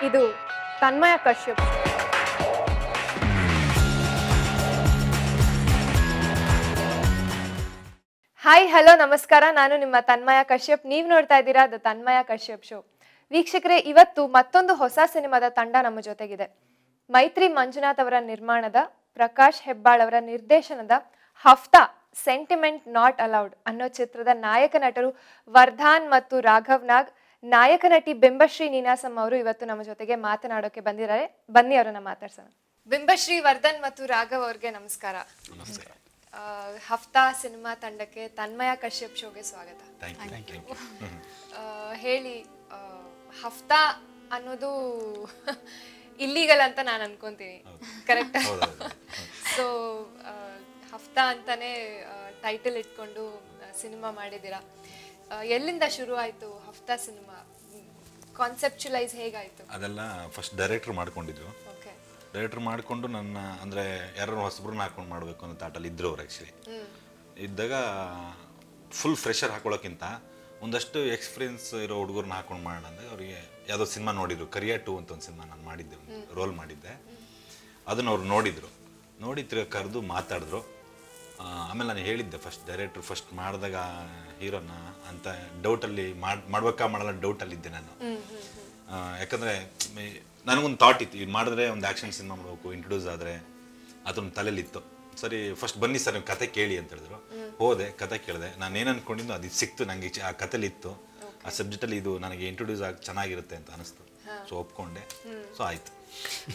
ಇದು Tanmaya Kashyap. Hi hello ನಮಸ್ಕಾರ, ನಾನು ನಿಮ್ಮ ತನ್ಮಯ ಕಶ್ಯಪ್. ನೀವು ನೋಡ್ತಾ ಇದ್ದೀರಾ ದ ತನ್ಮಯ ಕಶ್ಯಪ್ ಶೋ. ವೀಕ್ಷಕರೇ, ಇವತ್ತು ಮತ್ತೊಂದು ಹೊಸ ಸಿನಿಮಾದ ತಂಡ ನಮ್ಮ ಜೊತೆಗಿದೆ. ಮೈತ್ರಿ ಮಂಜುನಾಥ್ ಅವರ ನಿರ್ಮಾಣದ, ಪ್ರಕಾಶ್ ಹೆಬ್ಬಾಳ್ ಅವರ ನಿರ್ದೇಶನದ ಹಫ್ತಾ ಸೆಂಟಿಮೆಂಟ್ ನಾಟ್ ಅಲೌಡ್ ಅನ್ನೋ ಚಿತ್ರದ ನಾಯಕ ನಟರು ವರ್ಧಾನ್ ಮತ್ತು ರಾಘವ್ ನಾಗ್, ನಾಯಕ ನಟಿ ಬಿಂಬಶ್ರೀ ನೀನಾಸಂ ಅವರು ಇವತ್ತು ನಮ್ಮ ಜೊತೆಗೆ ಮಾತನಾಡೋಕೆ ಬಂದಿದ್ದಾರೆ. ಬನ್ನಿ ಅವರನ್ನ ಮಾತಾಡ್ಸೋಣ. ಬಿಂಬಶ್ರೀ, ವರ್ಧನ್ ಮತ್ತು ರಾಘವ್ ಅವ್ರಿಗೆ ನಮಸ್ಕಾರ. ಹಫ್ತಾ ಸಿನಿಮಾ ತಂಡಕ್ಕೆ ತನ್ಮಯ ಕಶ್ಯಪ್ ಶೋಗೆ ಸ್ವಾಗತ. ಹೇಳಿ, ಹಫ್ತಾ ಅನ್ನೋದು ಇಲ್ಲಿಗಲ್ ಅಂತ ನಾನು ಅನ್ಕೊಂತೀನಿ, ಕರೆಕ್ಟ್? ಸೊ ಹಫ್ತಾ ಅಂತಾನೆ ಟೈಟಲ್ ಇಟ್ಕೊಂಡು ಸಿನಿಮಾ ಮಾಡಿದ್ದೀರಾ. ಎಲ್ಲಿಂದ ಶುರು ಆಯ್ತು ಹಫ್ತಾ ಸಿನಿಮಾ? ಕಾನ್ಸೆಪ್ಚುಲೈಸ್ ಹೇಗಾಯ್ತು? ಅದೆಲ್ಲ ಫಸ್ಟ್ ಡೈರೆಕ್ಟರ್ ಮಾಡ್ಕೊಂಡಿದ್ರು. ಡೈರೆಕ್ಟರ್ ಮಾಡಿಕೊಂಡು ನನ್ನ ಅಂದರೆ ಯಾರು ಹೊಸಬ್ರನ್ನ ಹಾಕೊಂಡು ಮಾಡಬೇಕು ಅನ್ನೋ ತಾಟಲ್ಲಿ ಇದ್ರು ಅವ್ರು. ಆ್ಯಕ್ಚುಲಿ ಇದ್ದಾಗ ಫುಲ್ ಫ್ರೆಷರ್ ಹಾಕೊಳ್ಳೋಕ್ಕಿಂತ ಒಂದಷ್ಟು ಎಕ್ಸ್ಪೀರಿಯನ್ಸ್ ಇರೋ ಹುಡುಗರನ್ನ ಹಾಕೊಂಡು ಮಾಡೋಣ ಅಂದರೆ ಅವರಿಗೆ ಯಾವುದೋ ಸಿನಿಮಾ ನೋಡಿದ್ರು. ಕರಿಯಾ 2 ಅಂತ ಒಂದು ಸಿನಿಮಾ ನಾನು ಮಾಡಿದ್ದೆ, ರೋಲ್ ಮಾಡಿದ್ದೆ. ಅದನ್ನು ಅವ್ರು ನೋಡಿದರು, ನೋಡಿ ಕರೆದು ಮಾತಾಡಿದ್ರು. ಆಮೇಲೆ ನಾನು ಹೇಳಿದ್ದೆ ಡೈರೆಕ್ಟ್ರು ಫಸ್ಟ್ ಮಾಡಿದಾಗ ಹೀರೋನ ಅಂತ ಡೌಟಲ್ಲಿ ಮಾಡ್ಬೇಕಾ ಮಾಡಲ್ಲ ಡೌಟಲ್ಲಿದ್ದೆ ನಾನು. ಯಾಕಂದರೆ ನನಗೊಂದು ಥಾಟ್ ಇತ್ತು, ಇದು ಮಾಡಿದ್ರೆ ಒಂದು ಆ್ಯಕ್ಷನ್ ಸಿನಿಮಾ ಮಾಡಬೇಕು, ಇಂಟ್ರೊಡ್ಯೂಸ್ ಆದರೆ ಅದೊಂದು ತಲೆಯಲ್ಲಿತ್ತು. ಸರಿ ಫಸ್ಟ್ ಬನ್ನಿ ಸರ್ ನೀವು ಕತೆ ಕೇಳಿ ಅಂತ ಹೇಳಿದ್ರು. ಹೋದೆ, ಕತೆ ಕೇಳಿದೆ. ನಾನು ಏನು ಅಂದ್ಕೊಂಡಿದ್ದು ಅದು ಸಿಕ್ತು ನನಗೆ. ಆ ಕಥೆಲಿತ್ತು, ಆ ಸಬ್ಜೆಕ್ಟಲ್ಲಿ ಇದು ನನಗೆ ಇಂಟ್ರೊಡ್ಯೂಸ್ ಆಗಿ ಚೆನ್ನಾಗಿರುತ್ತೆ ಅಂತ ಅನಿಸ್ತು. ಸೊ ಒಪ್ಕೊಂಡೆ. ಸೊ ಆಯಿತು,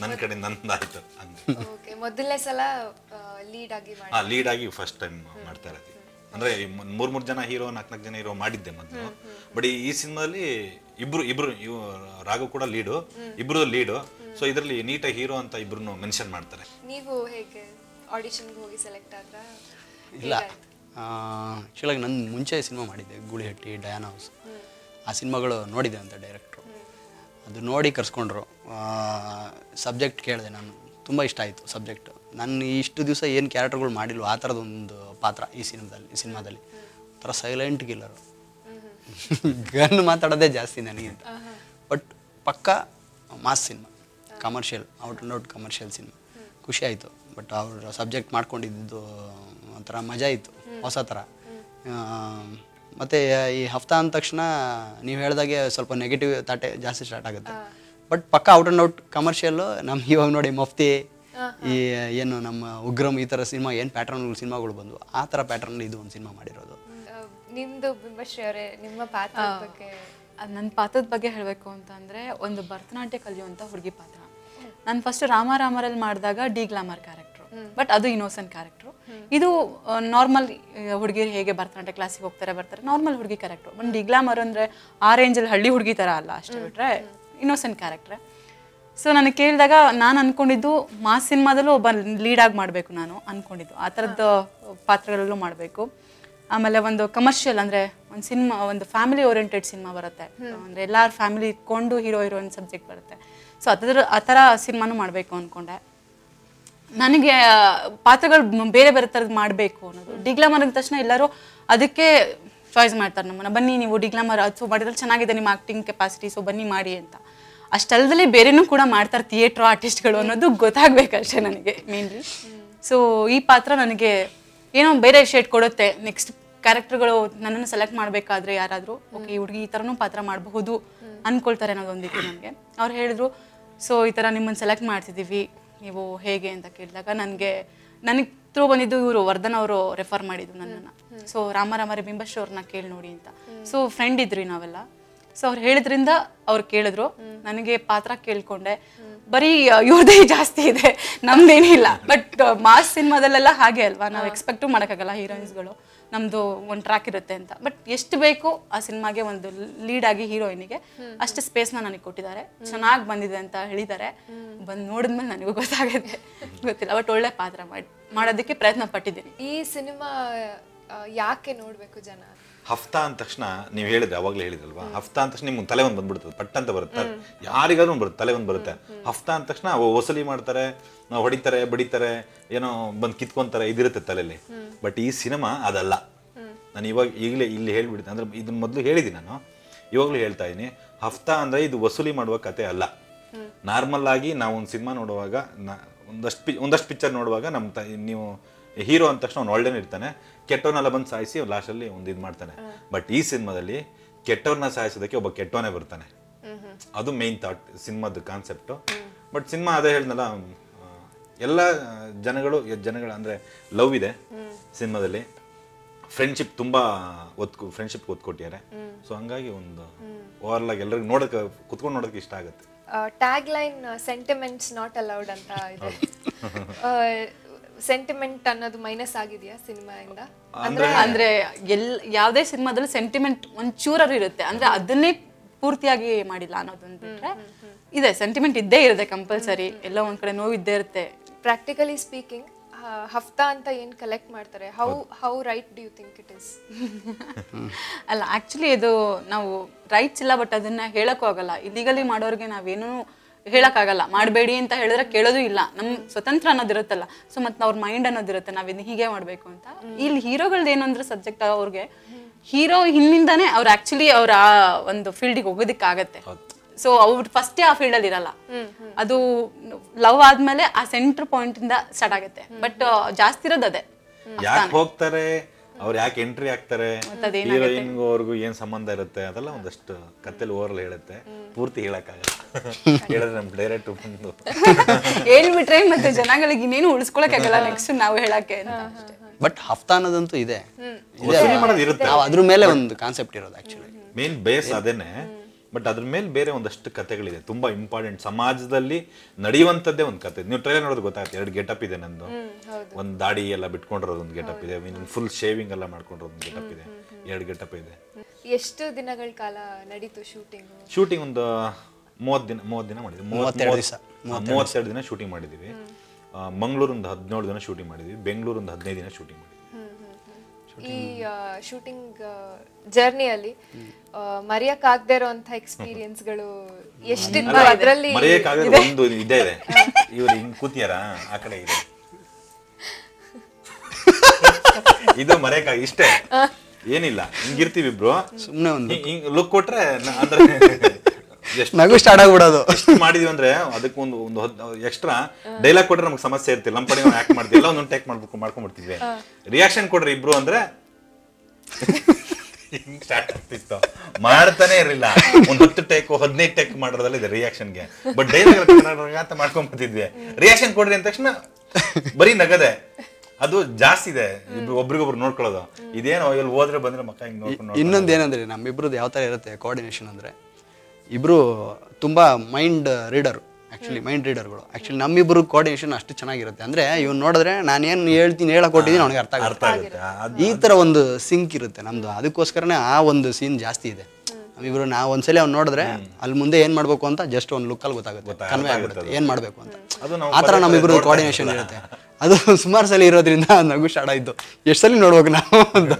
ನನ್ನ ಕಡೆ ನಂದಾಯಿತು. ಹಂಗೆ ಮೊದಲನೇ ಸಲ ಲೀಡ್ ಆಗಿ ಫಸ್ಟ್ ಟೈಮ್ ಮಾಡ್ತಾ ಇರೋದು. ಅಂದರೆ 3 ಜನ ಹೀರೋ, 4 ಜನ ಹೀರೋ ಮಾಡಿದ್ದೆ ಮೊದಲು. ಬಟ್ ಈ ಸಿನಿಮಾದಲ್ಲಿ ಇಬ್ರು ರಾಘವ್ ಕೂಡ ಲೀಡು, ಇಬ್ರು ಲೀಡು. ಸೊ ಇದರಲ್ಲಿ ನೀಟಾಗಿ ಹೀರೋ ಅಂತ ಇಬ್ರು ಮೆನ್ಷನ್ ಮಾಡ್ತಾರೆ. ನೀವು ಹೇಗೆ ಆಡಿಷನ್ಗೆ ಹೋಗಿ ಸೆಲೆಕ್ಟ್ ಆದ್ರ? ಇಲ್ಲ, ಆ್ಯಕ್ಚುಲಾಗಿ ನಾನು ಮುಂಚೆ ಸಿನಿಮಾ ಮಾಡಿದ್ದೆ, ಗೂಳಿಹಟ್ಟಿ, ಡಯಾನ ಹೌಸ್. ಆ ಸಿನಿಮಾಗಳು ನೋಡಿದೆ ಅಂತ ಡೈರೆಕ್ಟ್ರು. ಅದು ನೋಡಿ ಕರ್ಸ್ಕೊಂಡ್ರು. ಸಬ್ಜೆಕ್ಟ್ ಕೇಳಿದೆ ನಾನು, ತುಂಬ ಇಷ್ಟ ಆಯಿತು ಸಬ್ಜೆಕ್ಟು. ನಾನು ಇಷ್ಟು ದಿವಸ ಏನು ಕ್ಯಾರೆಕ್ಟರ್ಗಳು ಮಾಡಿಲ್ವೋ ಆ ಥರದೊಂದು ಪಾತ್ರ ಈ ಸಿನಿಮಾದಲ್ಲಿ ಒಂಥರ ಸೈಲೆಂಟ್ ಕಿಲ್ಲರು. ಗನ್ ಮಾತಾಡೋದೇ ಜಾಸ್ತಿ ನನಗಿಂತ. ಬಟ್ ಪಕ್ಕ mass cinema, commercial, out and out commercial cinema. ಖುಷಿ ಆಯಿತು. ಬಟ್ ಅವ್ರ ಸಬ್ಜೆಕ್ಟ್ ಮಾಡ್ಕೊಂಡಿದ್ದು ಒಂಥರ ಮಜಾ ಇತ್ತು, ಹೊಸ ಥರ. ಮತ್ತು ಈ ಹಫ್ತಾ ಅಂದ ತಕ್ಷಣ ನೀವು ಹೇಳ್ದಾಗೆ ಸ್ವಲ್ಪ ನೆಗೆಟಿವ್ ತಾಟೆ ಜಾಸ್ತಿ ಸ್ಟಾರ್ಟ್ ಆಗುತ್ತೆ. ಬಟ್ ಪಕ್ಕ ಔಟ್ ಆ್ಯಂಡ್ ಔಟ್ ಕಮರ್ಷಿಯಲ್ಲು. ನಮ್ಗೆ ಇವಾಗ ನೋಡಿ ಮಫ್ತಿ, ಈ ಏನು ನಮ್ಮ ಉಗ್ರಂ, ಈ ಥರ ಸಿನಿಮಾ ಏನು ಪ್ಯಾಟರ್ನ್ಗಳು ಸಿನಿಮಾಗಳು ಬಂದು ಆ ಥರ ಪ್ಯಾಟರ್ನ್ ಇದು ಒಂದು ಸಿನಿಮಾ ಮಾಡಿರೋದು. ನಿಮ್ಮದು ಬಿಂಬಶ್ರೀ ಅವರೇ, ನಿಮ್ಮ ಪಾತ್ರದ ಬಗ್ಗೆ? ನನ್ನ ಪಾತ್ರದ ಬಗ್ಗೆ ಹೇಳಬೇಕು ಅಂತ ಅಂದರೆ, ಒಂದು ಭರತನಾಟ್ಯ ಕಲಿಯುವಂಥ ಹುಡುಗಿ ಪಾತ್ರ. ನಾನು ಫಸ್ಟ್ ರಾಮರಲ್ಲಿ ಮಾಡಿದಾಗ ಡಿ ಗ್ಲಾಮರ್ ಕ್ಯಾರೆಕ್ಟ್ರು, ಬಟ್ ಅದು ಇನ್ನೋಸೆಂಟ್ ಕ್ಯಾರೆಕ್ಟ್ರು. ಇದು ನಾರ್ಮಲ್ ಹುಡುಗಿರು ಹೇಗೆ ಭರತನಾಟ್ಯ ಕ್ಲಾಸಿಗೆ ಬರ್ತಾರೆ ನಾರ್ಮಲ್ ಹುಡುಗಿ ಕ್ಯಾರೆಕ್ಟ್ರು. ಬಟ್ ಡಿ ಗ್ಲಾಮರ್ ಅಂದರೆ ಆ ರೇಂಜಲ್ಲಿ ಹಳ್ಳಿ ಹುಡುಗಿ ಥರ ಅಲ್ಲ, ಅಷ್ಟೇ ಬಿಟ್ರೆ ಇನ್ನೋಸೆಂಟ್ ಕ್ಯಾರೆಕ್ಟ್ರೆ. ಸೊ ನನಗೆ ಕೇಳಿದಾಗ ನಾನು ಅಂದ್ಕೊಂಡಿದ್ದು ಮಾಸ್ ಸಿನಿಮಾದಲ್ಲೂ ಒಬ್ಬ ಲೀಡಾಗಿ ಮಾಡಬೇಕು ನಾನು ಅಂದ್ಕೊಂಡಿದ್ದು. ಆ ಥರದ್ದು ಪಾತ್ರಗಳಲ್ಲೂ ಮಾಡಬೇಕು. ಆಮೇಲೆ ಒಂದು ಕಮರ್ಷಿಯಲ್ ಅಂದರೆ ಒಂದು ಫ್ಯಾಮಿಲಿ ಓರಿಯೆಂಟೆಡ್ ಸಿನಿಮಾ ಬರುತ್ತೆ, ಅಂದರೆ ಎಲ್ಲರ ಫ್ಯಾಮಿಲಿ ಇಟ್ಕೊಂಡು ಹೀರೋಯಿನ್ ಸಬ್ಜೆಕ್ಟ್ ಬರುತ್ತೆ. ಸೊ ಆ ಥರ ಸಿನಿಮಾನು ಮಾಡಬೇಕು ಅಂದ್ಕೊಂಡೆ. ನನಗೆ ಪಾತ್ರಗಳು ಬೇರೆ ಬೇರೆ ಥರದ್ದು ಮಾಡಬೇಕು ಅನ್ನೋದು. ಡಿಗ್ಲಾಮರ್ ಅಂದ ತಕ್ಷಣ ಎಲ್ಲರೂ ಅದಕ್ಕೆ ಚಾಯ್ಸ್ ಮಾಡ್ತಾರೆ ನಮ್ಮನ್ನು, ಬನ್ನಿ ನೀವು ಡಿಗ್ಲಾಮರ್ ಅದು ಮಾಡಿದ್ರೆ ಚೆನ್ನಾಗಿದೆ ನಿಮ್ಮ ಆ್ಯಕ್ಟಿಂಗ್ ಕೆಪಾಸಿಟಿ, ಸೊ ಬನ್ನಿ ಮಾಡಿ ಅಂತ. ಅಷ್ಟಲ್ಲದೆ ಬೇರೆನೂ ಕೂಡ ಮಾಡ್ತಾರೆ ಥಿಯೇಟ್ರ್ ಆರ್ಟಿಸ್ಟ್ಗಳು ಅನ್ನೋದು ಗೊತ್ತಾಗಬೇಕಷ್ಟೇ ನನಗೆ ಮೇನ್ಲಿ. ಸೊ ಈ ಪಾತ್ರ ನನಗೆ ಏನೋ ಬೇರೆ ಶೇಡ್ ಕೊಡುತ್ತೆ. ನೆಕ್ಸ್ಟ್ ಕ್ಯಾರೆಕ್ಟರ್ಗಳು ನನ್ನನ್ನು ಸೆಲೆಕ್ಟ್ ಮಾಡಬೇಕಾದ್ರೆ ಯಾರಾದರೂ ಓಕೆ ಈ ಹುಡುಗಿ ಈ ಥರನೂ ಪಾತ್ರ ಮಾಡಬಹುದು ಅಂದ್ಕೊಳ್ತಾರೆ ಅನ್ನೋದೊಂದಿತ್ತು ನನಗೆ. ಅವ್ರು ಹೇಳಿದ್ರು, ಸೊ ಈ ಥರ ನಿಮ್ಮನ್ನು ಸೆಲೆಕ್ಟ್ ಮಾಡ್ತಿದ್ದೀವಿ, ನೀವು ಹೇಗೆ ಅಂತ ಕೇಳಿದಾಗ ನನಗೆ ಥ್ರೂ ಬಂದಿದ್ದು ಇವರು ವರ್ಧನ್ ಅವರು ರೆಫರ್ ಮಾಡಿದ್ದು ನನ್ನನ್ನು. ಸೊ ರಾಮರಿ ಬಿಂಬಶ್ರೀ ಅವ್ರನ್ನ ಕೇಳಿ ನೋಡಿ ಅಂತ. ಸೊ ಫ್ರೆಂಡ್ ಇದ್ರಿ ನಾವೆಲ್ಲ. ಸೊ ಅವ್ರು ಹೇಳಿದ್ರಿಂದ ಅವ್ರು ಕೇಳಿದ್ರು, ನನಗೆ ಪಾತ್ರ ಕೇಳ್ಕೊಂಡೆ. ಬರೀ ಇವ್ರದೇ ಜಾಸ್ತಿ ಇದೆ, ನಮ್ದೇನಿಲ್ಲ. ಬಟ್ ಮಾಸ್ ಸಿನಿಮಾದಲ್ಲೆಲ್ಲ ಹಾಗೆ ಅಲ್ವಾ, ನಾವು ಎಕ್ಸ್ಪೆಕ್ಟು ಮಾಡೋಕ್ಕಾಗಲ್ಲ ಹೀರೋಯಿನ್ಸ್ಗಳು, ನಮ್ಮದು ಒಂದು ಟ್ರ್ಯಾಕ್ ಇರುತ್ತೆ ಅಂತ. ಬಟ್ ಎಷ್ಟು ಬೇಕು ಆ ಸಿನಿಮಾಗೆ ಒಂದು ಲೀಡ್ ಆಗಿ ಹೀರೋಯಿನಿಗೆ ಅಷ್ಟು ಸ್ಪೇಸ್ನ ನನಗೆ ಕೊಟ್ಟಿದ್ದಾರೆ. ಚೆನ್ನಾಗಿ ಬಂದಿದೆ ಅಂತ ಹೇಳಿದ್ದಾರೆ. ಬಂದು ನೋಡಿದ್ಮೇಲೆ ನನಗೂ ಗೊತ್ತಿಲ್ಲ. ಬಟ್ ಒಳ್ಳೆ ಪಾತ್ರ ಮಾಡೋದಕ್ಕೆ ಪ್ರಯತ್ನ ಪಟ್ಟಿದ್ದೀನಿ. ಈ ಸಿನಿಮಾ ಯಾಕೆ ನೋಡಬೇಕು ಜನ? ಹಫ್ತಾ ಅಂದ ತಕ್ಷಣ ನೀವು ಹೇಳಿದ್ರೆ, ಅವಾಗಲೇ ಹೇಳಿದ್ರಲ್ವಾ, ಹಫ್ತಾ ಅಂದ ತಕ್ಷಣ ನಿಮ್ಗೆ ತಲೆ ಒಂದು ಬಂದ್ಬಿಡ್ತದೆ, ಪಟ್ ಅಂತ ಬರುತ್ತೆ. ಯಾರಿಗಾದ್ರೂ ಬರುತ್ತೆ, ತಲೆ ಒಂದು ಬರುತ್ತೆ. ಹಫ್ತಾ ಅಂದ ತಕ್ಷಣ ವಸೂಲಿ ಮಾಡ್ತಾರೆ, ಹೊಡಿತಾರೆ, ಬಡಿತಾರೆ, ಏನೋ ಬಂದು ಕಿತ್ಕೊಂತಾರೆ, ಇದಿರುತ್ತೆ ತಲೆಯಲ್ಲಿ. ಬಟ್ ಈ ಸಿನಿಮಾ ಅದಲ್ಲ. ನಾನು ಈಗಲೇ ಇಲ್ಲಿ ಹೇಳ್ಬಿಡ್ತೀನಿ, ಅಂದ್ರೆ ಇದನ್ನ ಮೊದಲು ಹೇಳಿದ್ದೀನಿ ನಾನು, ಇವಾಗಲೂ ಹೇಳ್ತಾ ಇದ್ದೀನಿ. ಹಫ್ತಾ ಅಂದರೆ ಇದು ವಸೂಲಿ ಮಾಡುವ ಕತೆ ಅಲ್ಲ. ನಾರ್ಮಲ್ ಆಗಿ ನಾವು ಒಂದು ಸಿನಿಮಾ ನೋಡುವಾಗ ಒಂದಷ್ಟು ಪಿಕ್ಚರ್ ನೋಡುವಾಗ ನೀವು ಹೀರೋ ಅಂದ ತಕ್ಷಣ ಅವ್ನು ಒಳ್ಳೆನೇ ಇರ್ತಾನೆ, ಕೆಟ್ಟವನ್ನೆಲ್ಲ ಬಂದು ಸಾಯಿಸಿ ಲಾಸ್ಟಲ್ಲಿ ಒಂದು ಇದು ಮಾಡ್ತಾನೆ. ಬಟ್ ಈ ಸಿನಿಮಾದಲ್ಲಿ ಕೆಟ್ಟವ್ರನ್ನ ಸಾಯಿಸೋದಕ್ಕೆ ಒಬ್ಬ ಕೆಟ್ಟವನೇ ಬರ್ತಾನೆ. ಅದು ಮೇನ್ ಥಾಟ್ ಸಿನಿಮಾದ ಕಾನ್ಸೆಪ್ಟು. ಬಟ್ ಸಿನಿಮಾ ಅದೇ ಹೇಳ್ದಲ್ಲ, ಎಲ್ಲ ಜನಗಳು ಅಂದರೆ ಲವ್ ಇದೆ ಸಿನಿಮಾದಲ್ಲಿ, ಫ್ರೆಂಡ್ಶಿಪ್ ತುಂಬಾ ಫ್ರೆಂಡ್ಶಿಪ್ ಒತ್ತು ಕೊಟ್ಟಿದ್ದಾರೆ. ಸೊ ಹಂಗಾಗಿ ಒಂದು ಓವರ್ಲ್ ಆಗಿ ಎಲ್ಲರಿಗೂ ಕುತ್ಕೊಂಡು ನೋಡೋದಕ್ಕೆ ಇಷ್ಟ ಆಗುತ್ತೆ. Tag line sentiments not allowed ಅಂತ ಇದೆ. ಸೆಂಟಿಮೆಂಟ್ ಅನ್ನೋದು ಮೈನಸ್ ಆಗಿದೆಯಾ ಸಿನಿಮಾಯಿಂದ? ಅಂದ್ರೆ ಯಾವುದೇ ಸಿನಿಮಾದಲ್ಲಿ ಸೆಂಟಿಮೆಂಟ್ ಒಂಚೂರು ಇರುತ್ತೆ, ಅಂದ್ರೆ ಅದನ್ನೇ ಪೂರ್ತಿಯಾಗಿ ಮಾಡಿಲ್ಲ ಅನ್ನೋದೊಂದು ಬಿಟ್ರೆ ಇದೆ, ಸೆಂಟಿಮೆಂಟ್ ಇದ್ದೇ ಇರುತ್ತೆ ಕಂಪಲ್ಸರಿ, ಎಲ್ಲ ಒಂದ್ ಕಡೆ ನೋವು ಇದ್ದೇ ಇರುತ್ತೆ. ಪ್ರಾಕ್ಟಿಕಲಿ ಸ್ಪೀಕಿಂಗ್ ಹಫ್ತಾ ಅಂತ ಏನ್ ಕಲೆಕ್ಟ್ ಮಾಡ್ತಾರೆ, how right do you think it is? ಅಲ್ಲ ಆಕ್ಚುಲಿ ಇದು ನಾವು ರೈಟ್ಸ್ ಇಲ್ಲ, ಬಟ್ ಅದನ್ನ ಹೇಳಕ್ಕೂ ಆಗಲ್ಲ. ಇಲ್ಲಿಗಲಿ ಮಾಡೋರಿಗೆ ನಾವೇನು ಹೇಳಕ್ಕಾಗಲ್ಲ, ಮಾಡಬೇಡಿ ಅಂತ ಹೇಳಿದ್ರೆ ಕೇಳೋದು ಇಲ್ಲ. ನಮ್ ಸ್ವತಂತ್ರ ಅನ್ನೋದಿರುತ್ತಲ್ಲ, ಸೊ ಮತ್ತೆ ಅವ್ರ ಮೈಂಡ್ ಅನ್ನೋದಿರುತ್ತೆ, ನಾವಿನ್ನು ಹೀಗೆ ಮಾಡ್ಬೇಕು ಅಂತ. ಇಲ್ಲಿ ಹೀರೋಗಳ್ದು ಏನು ಅಂದ್ರೆ ಸಬ್ಜೆಕ್ಟ್, ಅವ್ರಿಗೆ ಹೀರೋ ಹಿಂದಿಂದಾನೇ ಅವ್ರು ಆಕ್ಚುಲಿ ಅವ್ರ ಆ ಒಂದು ಫೀಲ್ಡಿಗೆ ಹೋಗೋದಿಕ್ಕಾಗತ್ತೆ. ಸೊ ಅವ್ರು ಫಸ್ಟೇ ಆ ಫೀಲ್ಡ್ ಅಲ್ಲಿ ಇರಲ್ಲ, ಅದು ಲವ್ ಆದ್ಮೇಲೆ ಆ ಸೆಂಟರ್ ಪಾಯಿಂಟ್ ಇಂದ ಸ್ಟಾರ್ಟ್ ಆಗುತ್ತೆ. ಬಟ್ ಜಾಸ್ತಿ ಇರೋದು ಅದೇ, ಯಾಕೆ ಹೋಗ್ತಾರೆ, ಅವ್ರು ಯಾಕೆ ಎಂಟ್ರಿ ಆಗ್ತಾರೆ, ಹೀರೋಯಿನ್ಗೂ ಅವ್ರಿಗೂ ಏನ್ ಸಂಬಂಧ ಇರುತ್ತೆ, ಅದೆಲ್ಲ ಒಂದಷ್ಟು ಕಥೆಲಿ ಓವರ್ಲ್ ಹೇಳುತ್ತೆ. ಪೂರ್ತಿ ಹೇಳಕ್ಕಾಗಲ್ಲ, ಹೇಳಿದ್ರೆ ನಮ್ ಡೈರೆಕ್ಟ್ ಬಂದು ಹೇಳ್ಬಿಟ್ರೆ ಮತ್ತೆ ಜನಗಳಿಗೆ ಇನ್ನೇನು ಉಳಿಸ್ಕೊಳಕ್ ಆಗಲ್ಲ ನೆಕ್ಸ್ಟ್ ನಾವು ಹೇಳಕ್ಕೆ ಅಂತ. ಬಟ್ ಹಫ್ತಾ ಅನ್ನೋದಂತೂ ಇದೆ, ಇರುತ್ತೆ. ನಾವು ಅದ್ರ ಮೇಲೆ ಒಂದು ಕಾನ್ಸೆಪ್ಟ್ ಇರೋದು ಆಕ್ಚುಲಿ ಮೇನ್ ಬೇಸ್ ಅದೇನೆ. ಬಟ್ ಅದ್ರ ಮೇಲೆ ಬೇರೆ ಒಂದಷ್ಟು ಕಥೆಗಳಿದೆ, ತುಂಬಾ ಇಂಪಾರ್ಟೆಂಟ್, ಸಮಾಜದಲ್ಲಿ ನಡೆಯುವಂಥದ್ದೇ ಒಂದು ಕತೆ. ನೀವು ಟ್ರೈಲರ್ ನೋಡೋದು ಗೊತ್ತಾಗುತ್ತೆ, 2 ಗೆಟಪ್ ಇದೆ ನಂದು. ಒಂದು ದಾಡಿ ಎಲ್ಲ ಬಿಟ್ಕೊಂಡಿರೋದು ಒಂದು ಗೆಟಪ್ ಇದೆ, ಫುಲ್ ಶೇವಿಂಗ್ ಎಲ್ಲ ಮಾಡ್ಕೊಂಡಿರೋದು ಒಂದು ಗೆಟಪ್ ಇದೆ, 2 ಗೆಟಪ್ ಇದೆ. ಎಷ್ಟು ದಿನಗಳ ಕಾಲ ನಡೀತು ಶೂಟಿಂಗ್? ಶೂಟಿಂಗ್ ಒಂದು 30 ದಿನ ಮಾಡಿದ್ವಿ. 32 ದಿನ ಶೂಟಿಂಗ್ ಮಾಡಿದೀವಿ. ಮಂಗಳೂರಿಂದ 17 ದಿನ ಶೂಟಿಂಗ್ ಮಾಡಿದ್ವಿ, ಬೆಂಗಳೂರಿಂದ 15 ದಿನ ಶೂಟಿಂಗ್ ಮಾಡಿದ್ವಿ. ಈ ಶೂಟಿಂಗ್ ಜರ್ನಿಯಲ್ಲಿ ಮರೆಯಕ್ಕಾಗದೇ ಇರೋಂಥ ಎಕ್ಸ್ಪೀರಿಯನ್ಸ್ಗಳು ಎಷ್ಟಿತ್ತು ಅದರಲ್ಲಿ? ಮರೆಯಕ್ಕಾಗದೆ ಒಂದು ಇದೇ ಇದೆ, ಇವ್ರು ಹಿಂಗ್ ಕೂತಿಯಾರ ಆ ಕಡೆ ಇದೆ, ಇದು ಮರೆಯಕ್ಕಾಗ ಇಷ್ಟೇ, ಏನಿಲ್ಲ, ಹಿಂಗಿರ್ತೀವಿ ಇಬ್ರು, ಸುಮ್ಮನೆ ಒಂದು ಹಿಂಗ್ ಲುಕ್ ಕೊಟ್ರೆ ಅಂದ್ರೆ ನಗು ಸ್ಟಾರ್ಟ್ ಆಗ್ಬಿಡೋದು. ಎಷ್ಟು ಮಾಡಿದ್ವಿ ಅಂದ್ರೆ ಅದಕ್ಕೆ ಒಂದು ಎಕ್ಸ್ಟ್ರಾ ಡೈಲಾಗ್ ಕೊಟ್ರೆ ನಮ್ಗೆ ಸಮಸ್ಯೆ ಇರ್ತಿಲ್ಲ, ನಮ್ಮ ಪಡಿ ನಾವು ಆಕ್ಟ್ ಮಾಡ್ತೀವಿ, ಎಲ್ಲ ಒಂದೊಂದು ಟೇಕ್ ಮಾಡ್ಕೊಂಡ್ಬಿಡ್ತಿದ್ವಿ. ರಿಯಾಕ್ಷನ್ ಕೊಡ್ರಿ ಇಬ್ರು ಅಂದ್ರೆ ಸ್ಟಾರ್ಟ್ ಆಗ್ತಿತ್ತು, ಮಾಡ್ತಾನೆ ಇರಲಿಲ್ಲ. ಒಂದು 10 ಟೇಕ್ 15 ಟೇಕ್ ಮಾಡೋದ್ರಲ್ಲಿ ಇದೆ ರಿಯಾಕ್ಷನ್ಗೆ. ಬಟ್ ಡೈಲಾಗ್ ಮಾಡ್ಕೊಂಡ್ಬಿಡ್ತಿದ್ವಿ, ರಿಯಾಕ್ಷನ್ ಕೊಡ್ರಿ ಅಂದ ತಕ್ಷಣ ಬರೀ ನಗದೆ. ಅದು ಜಾಸ್ತಿ ಇದೆ, ಒಬ್ರಿಗೊಬ್ರು ನೋಡ್ಕೊಳ್ಳೋದು. ಇದೇನೋ ಇಲ್ಲಿ ಹೋದ್ರೆ ಬಂದ್ರೆ ಮಕ್ಕ ಹಿಂಗ್ ನೋಡ್ಕೊಂಡು. ಇನ್ನೊಂದು ಏನಂದ್ರೆ ನಮ್ಮಿಬ್ರದ್ದು ಯಾವ ತರ ಇರುತ್ತೆ ಕೋಆರ್ಡಿನೇಷನ್ ಅಂದ್ರೆ, ಇಬ್ರು ತುಂಬಾ ಮೈಂಡ್ ರೀಡರ್, ಆಕ್ಚುಲಿ ಮೈಂಡ್ ರೀಡರ್ಗಳು. ಆಕ್ಚುಲಿ ನಮ್ಮಿಬ್ರು ಕೋಆರ್ಡಿನೇಷನ್ ಅಷ್ಟು ಚೆನ್ನಾಗಿರುತ್ತೆ ಅಂದ್ರೆ, ಇವ್ನು ನೋಡಿದ್ರೆ ನಾನು ಏನು ಹೇಳ್ತೀನಿ ಹೇಳಕ್ ಕೊಟ್ಟಿದ್ದೀನಿ ಅವ್ನಿಗೆ ಅರ್ಥ ಆಗುತ್ತೆ. ಈ ತರ ಒಂದು ಸಿಂಕ್ ಇರುತ್ತೆ ನಮ್ದು, ಅದಕ್ಕೋಸ್ಕರನೇ ಆ ಒಂದು ಸೀನ್ ಜಾಸ್ತಿ ಇದೆ. ನಮ್ಮಿಬ್ರು ನಾವು ಒಂದ್ಸಲಿ ಅವ್ನು ನೋಡಿದ್ರೆ ಅಲ್ಲಿ ಮುಂದೆ ಏನ್ ಮಾಡ್ಬೇಕು ಅಂತ ಜಸ್ಟ್ ಒಂದು ಲುಕ್ಕಲ್ಲಿ ಗೊತ್ತಾಗುತ್ತೆ, ಕನ್ವೆ ಆಗ್ಬಿಡುತ್ತೆ ಏನ್ ಮಾಡ್ಬೇಕು ಅಂತ. ಆ ಥರ ನಮ್ಮಿಬ್ರು ಕೋಆರ್ಡಿನೇಷನ್ ಇರುತ್ತೆ. ಅದು ಸುಮಾರು ಸಲ ಇರೋದ್ರಿಂದ ನಗು ಸ್ಟಾರ್ಟ್ ಆಯ್ತು, ಎಷ್ಟು ಸಲ ನೋಡ್ಬೇಕು ನಾವು ಅಂತ.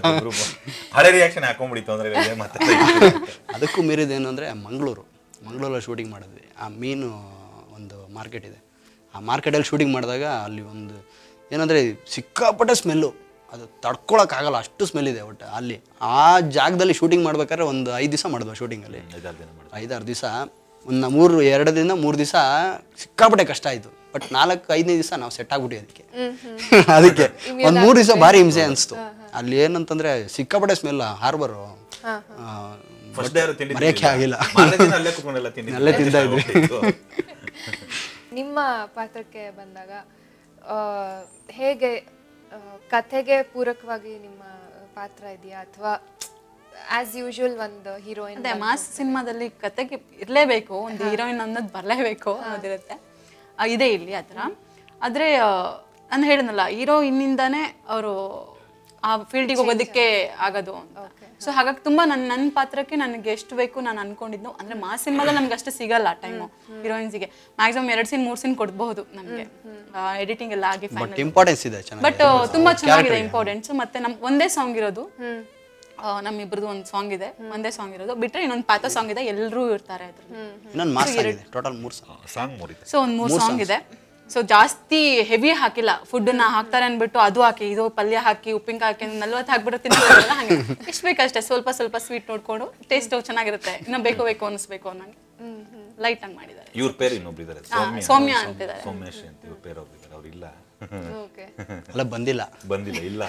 ರಿಯಾಕ್ಷನ್ ಹಾಕೊಂಡ್ಬಿಡಿತು ಅಂದ್ರೆ. ಅದಕ್ಕೂ ಮೀರಿದೇನು ಅಂದ್ರೆ ಮಂಗಳೂರಲ್ಲಿ ಶೂಟಿಂಗ್ ಮಾಡಿದ್ವಿ. ಆ ಮೀನು ಒಂದು ಮಾರ್ಕೆಟ್ ಇದೆ, ಆ ಮಾರ್ಕೆಟಲ್ಲಿ ಶೂಟಿಂಗ್ ಮಾಡಿದಾಗ ಅಲ್ಲಿ ಒಂದು ಏನಂದರೆ ಸಿಕ್ಕಾಪಟ್ಟೆ ಸ್ಮೆಲ್ಲು, ಅದು ತಡ್ಕೊಳಕ್ಕಾಗಲ್ಲ ಅಷ್ಟು ಸ್ಮೆಲ್ ಇದೆ. ಒಟ್ಟು ಅಲ್ಲಿ ಆ ಜಾಗದಲ್ಲಿ ಶೂಟಿಂಗ್ ಮಾಡ್ಬೇಕಾದ್ರೆ ಒಂದು 5 ದಿವಸ ಮಾಡಿದ್ವಿ ಶೂಟಿಂಗಲ್ಲಿ, 5-6 ದಿವಸ. ಒಂದು 2 3 ದಿವಸ ಸಿಕ್ಕಾಪಟ್ಟೆ ಕಷ್ಟ ಆಯಿತು. ಬಟ್ 4-5ನೇ ದಿವಸ ನಾವು ಸೆಟ್ ಆಗ್ಬಿಟ್ವಿ ಅದಕ್ಕೆ ಒಂದು 3 ದಿವಸ ಭಾರಿ ಹಿಂಸೆ ಅನಿಸ್ತು. ಅಲ್ಲಿ ಏನಂತಂದರೆ ಸಿಕ್ಕಾಪಟ್ಟೆ ಸ್ಮೆಲ್, ಹಾರ್ಬರು ಮರೆಯೋಕ್ಕೆ ಆಗಿಲ್ಲ, ಅಲ್ಲೇ ತಿಂತಾ ಇದ್ವಿ. ನಿಮ್ಮ ಪಾತ್ರಕ್ಕೆ ಬಂದಾಗ ಹೇಗೆ ಕಥೆಗೆ ಪೂರಕವಾಗಿ ನಿಮ್ಮ ಪಾತ್ರ ಇದೆಯಾ, ಅಥವಾ ಆಸ್ ಯೂಶುವಲ್ ಒಂದು ಹೀರೋಯಿನ್? ಅದೇ ಮಾಸ್ ಸಿನಿಮಾದಲ್ಲಿ ಕತೆಗೆ ಇರಲೇಬೇಕು, ಒಂದು ಹೀರೋಯಿನ್ ಅನ್ನೋದು ಬರಲೇಬೇಕು ಅನ್ನೋದಿರುತ್ತೆ, ಇದೆ ಇಲ್ಲಿ ಆ ಥರ. ಆದರೆ ನಾನು ಹೇಳಿದ್ನಲ್ಲ, ಹೀರೋಯಿನ್ನಿಂದಾನೇ ಅವರು ಆ ಫೀಲ್ಡಿಗೆ ಹೋಗೋದಕ್ಕೆ ಆಗೋದು ಅಂತ. ಸೊ ಹಾಗಾಗಿ ತುಂಬ ನನ್ನ ಪಾತ್ರಕ್ಕೆ ನನಗೆ ಎಷ್ಟು ಬೇಕು ನಾನು ಅನ್ಕೊಂಡಿದ್ದು. ಅಂದರೆ ಮಾಸ್ ಸಿನಿಮಾದಲ್ಲಿ ನಮ್ಗೆ ಅಷ್ಟು ಸಿಗಲ್ಲ ಟೈಮು ಹೀರೋಯಿನ್ಸಿಗೆ. ಮ್ಯಾಕ್ಸಿಮಮ್ 2 ಸೀನ್ 3 ಸೀನ್ ಕೊಡ್ಬಹುದು ನಮಗೆ, ಎಡಿಟಿಂಗ್ ಎಲ್ಲ ಆಗಿ ಇಂಪಾರ್ಟೆನ್ಸ್ ಇದೆ. ಬಟ್ ತುಂಬಾ ಚೆನ್ನಾಗಿದೆ ಇಂಪಾರ್ಟೆನ್ಸ್. ಮತ್ತೆ ನಮ್ ಒಂದೇ ಸಾಂಗ್ ಇರೋದು, ನಮ್ಮಿಬ್ರದ್ದು ಒಂದು ಸಾಂಗ್ ಇದೆ, ಒಂದೇ ಸಾಂಗ್ ಇರೋದು. ಬಿಟ್ರೆ ಇನ್ನೊಂದು ಪಾತ ಸಾಂಗ್ ಇದೆ, ಎಲ್ಲರೂ ಇರ್ತಾರೆ ಅದ್ರಲ್ಲಿ. Total 3 song. ಸೊ ಒಂದು 3 ಸಾಂಗ್ ಇದೆ. ಸೊ ಜಾಸ್ತಿ ಹೆವಿ ಹಾಕಿಲ್ಲ, ಫುಡ್ನ ಹಾಕ್ತಾರೆ ಅಂದ್ಬಿಟ್ಟು ಅದು ಹಾಕಿ ಇದು ಪಲ್ಯ ಹಾಕಿ ಉಪ್ಪಿನಕಾಯಿ ಹಾಕಿ 40 ಹಾಕ್ಬಿಟ್ಟು ತಿನ್ನೋಲ್ಲ. ಹಂಗೆ ಎಷ್ಟು ಬೇಕಷ್ಟೇ, ಸ್ವಲ್ಪ ಸ್ವಲ್ಪ ಸ್ವೀಟ್ ನೋಡ್ಕೊಂಡು ಟೇಸ್ಟ್ ಚೆನ್ನಾಗಿರುತ್ತೆ, ಇನ್ನೂ ಬೇಕು ಅನಿಸ್ಬೇಕು ಅನ್ನಂಗೆ. ಲೈಟ್ ಆಗಿ ಮಾಡಿದ್ದಾರೆ. ಇವ್ರ ಪೇರು ಇನ್ನೊಬ್ರು ಇದ್ದಾರೆ, ಸೌಮ್ಯ ಅಂತಿದ್ದಾರೆ. ಸೋಮೇಶ್ ಅಂತ ಇವ್ರ ಪೇರು ಒಬ್ರು ಇದ್ದಾರೆ, ಅವ್ರಿಲ್ಲ. ಓಕೆ. ಅಲ್ಲ ಬಂದಿಲ್ಲ ಇಲ್ಲ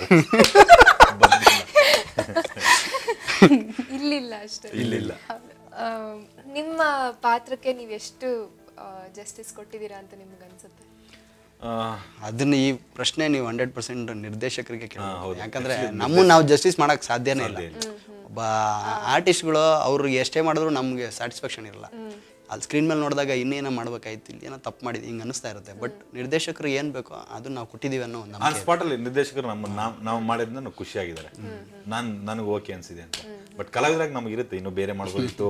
ಇಲ್ಲಿಲ್ಲ ಅಷ್ಟೇ. ಇಲ್ಲ. ನಿಮ್ಮ ಪಾತ್ರಕ್ಕೆ ನೀವು ಎಷ್ಟು ಜಸ್ಟಿಸ್ ಕೊಟ್ಟಿದ್ದೀರಾ ಅಂತ ನಿಮ್ಗೆ ಅನ್ಸುತ್ತೆ? ಅದನ್ನ ಈ ಪ್ರಶ್ನೆ ನೀವು 100% ನಿರ್ದೇಶಕರಿಗೆ ಕೇಳಬಹುದು. ಯಾಕಂದ್ರೆ ನಾವು ಜಸ್ಟಿಸ್ ಮಾಡಕ್ ಸಾಧ್ಯನೇ ಇಲ್ಲ. ಒಬ್ಬ ಆರ್ಟಿಸ್ಟ್ಗಳು ಅವ್ರಿಗೆ ಎಷ್ಟೇ ಮಾಡಿದ್ರು ನಮ್ಗೆ ಸ್ಯಾಟಿಸ್ಫ್ಯಾಕ್ಷನ್ ಇರಲ್ಲ. ಅಲ್ಲಿ ಸ್ಕ್ರೀನ್ ಮೇಲೆ ನೋಡಿದಾಗ ಇನ್ನೇನೋ ಮಾಡ್ಬೇಕಾಯ್ತು, ಇಲ್ಲಿ ಏನೋ ತಪ್ಪು ಮಾಡಿದ್ವಿ ಹಿಂಗೆ ಅನಿಸ್ತಾ ಇರುತ್ತೆ. ಬಟ್ ನಿರ್ದೇಶಕರು ಏನು ಬೇಕೋ ಅದನ್ನ ನಾವು ಕೊಟ್ಟಿದ್ದೀವಿ ಅನ್ನೋ ಆ ಸ್ಪಾಟಲ್ಲಿ ನಿರ್ದೇಶಕರು ನಾವು ಮಾಡಿದ್ನ ನಾವು ಖುಷಿಯಾಗಿದ್ದಾರೆ, ನನಗೆ ಓಕೆ ಅನ್ಸಿದೆ ಅಂತ. ಬಟ್ ಕಲಾವಿದರಾಗಿ ನಮ್ಗೆ ಇರುತ್ತೆ ಇನ್ನೂ ಬೇರೆ ಮಾಡ್ಬೋದಿತ್ತು,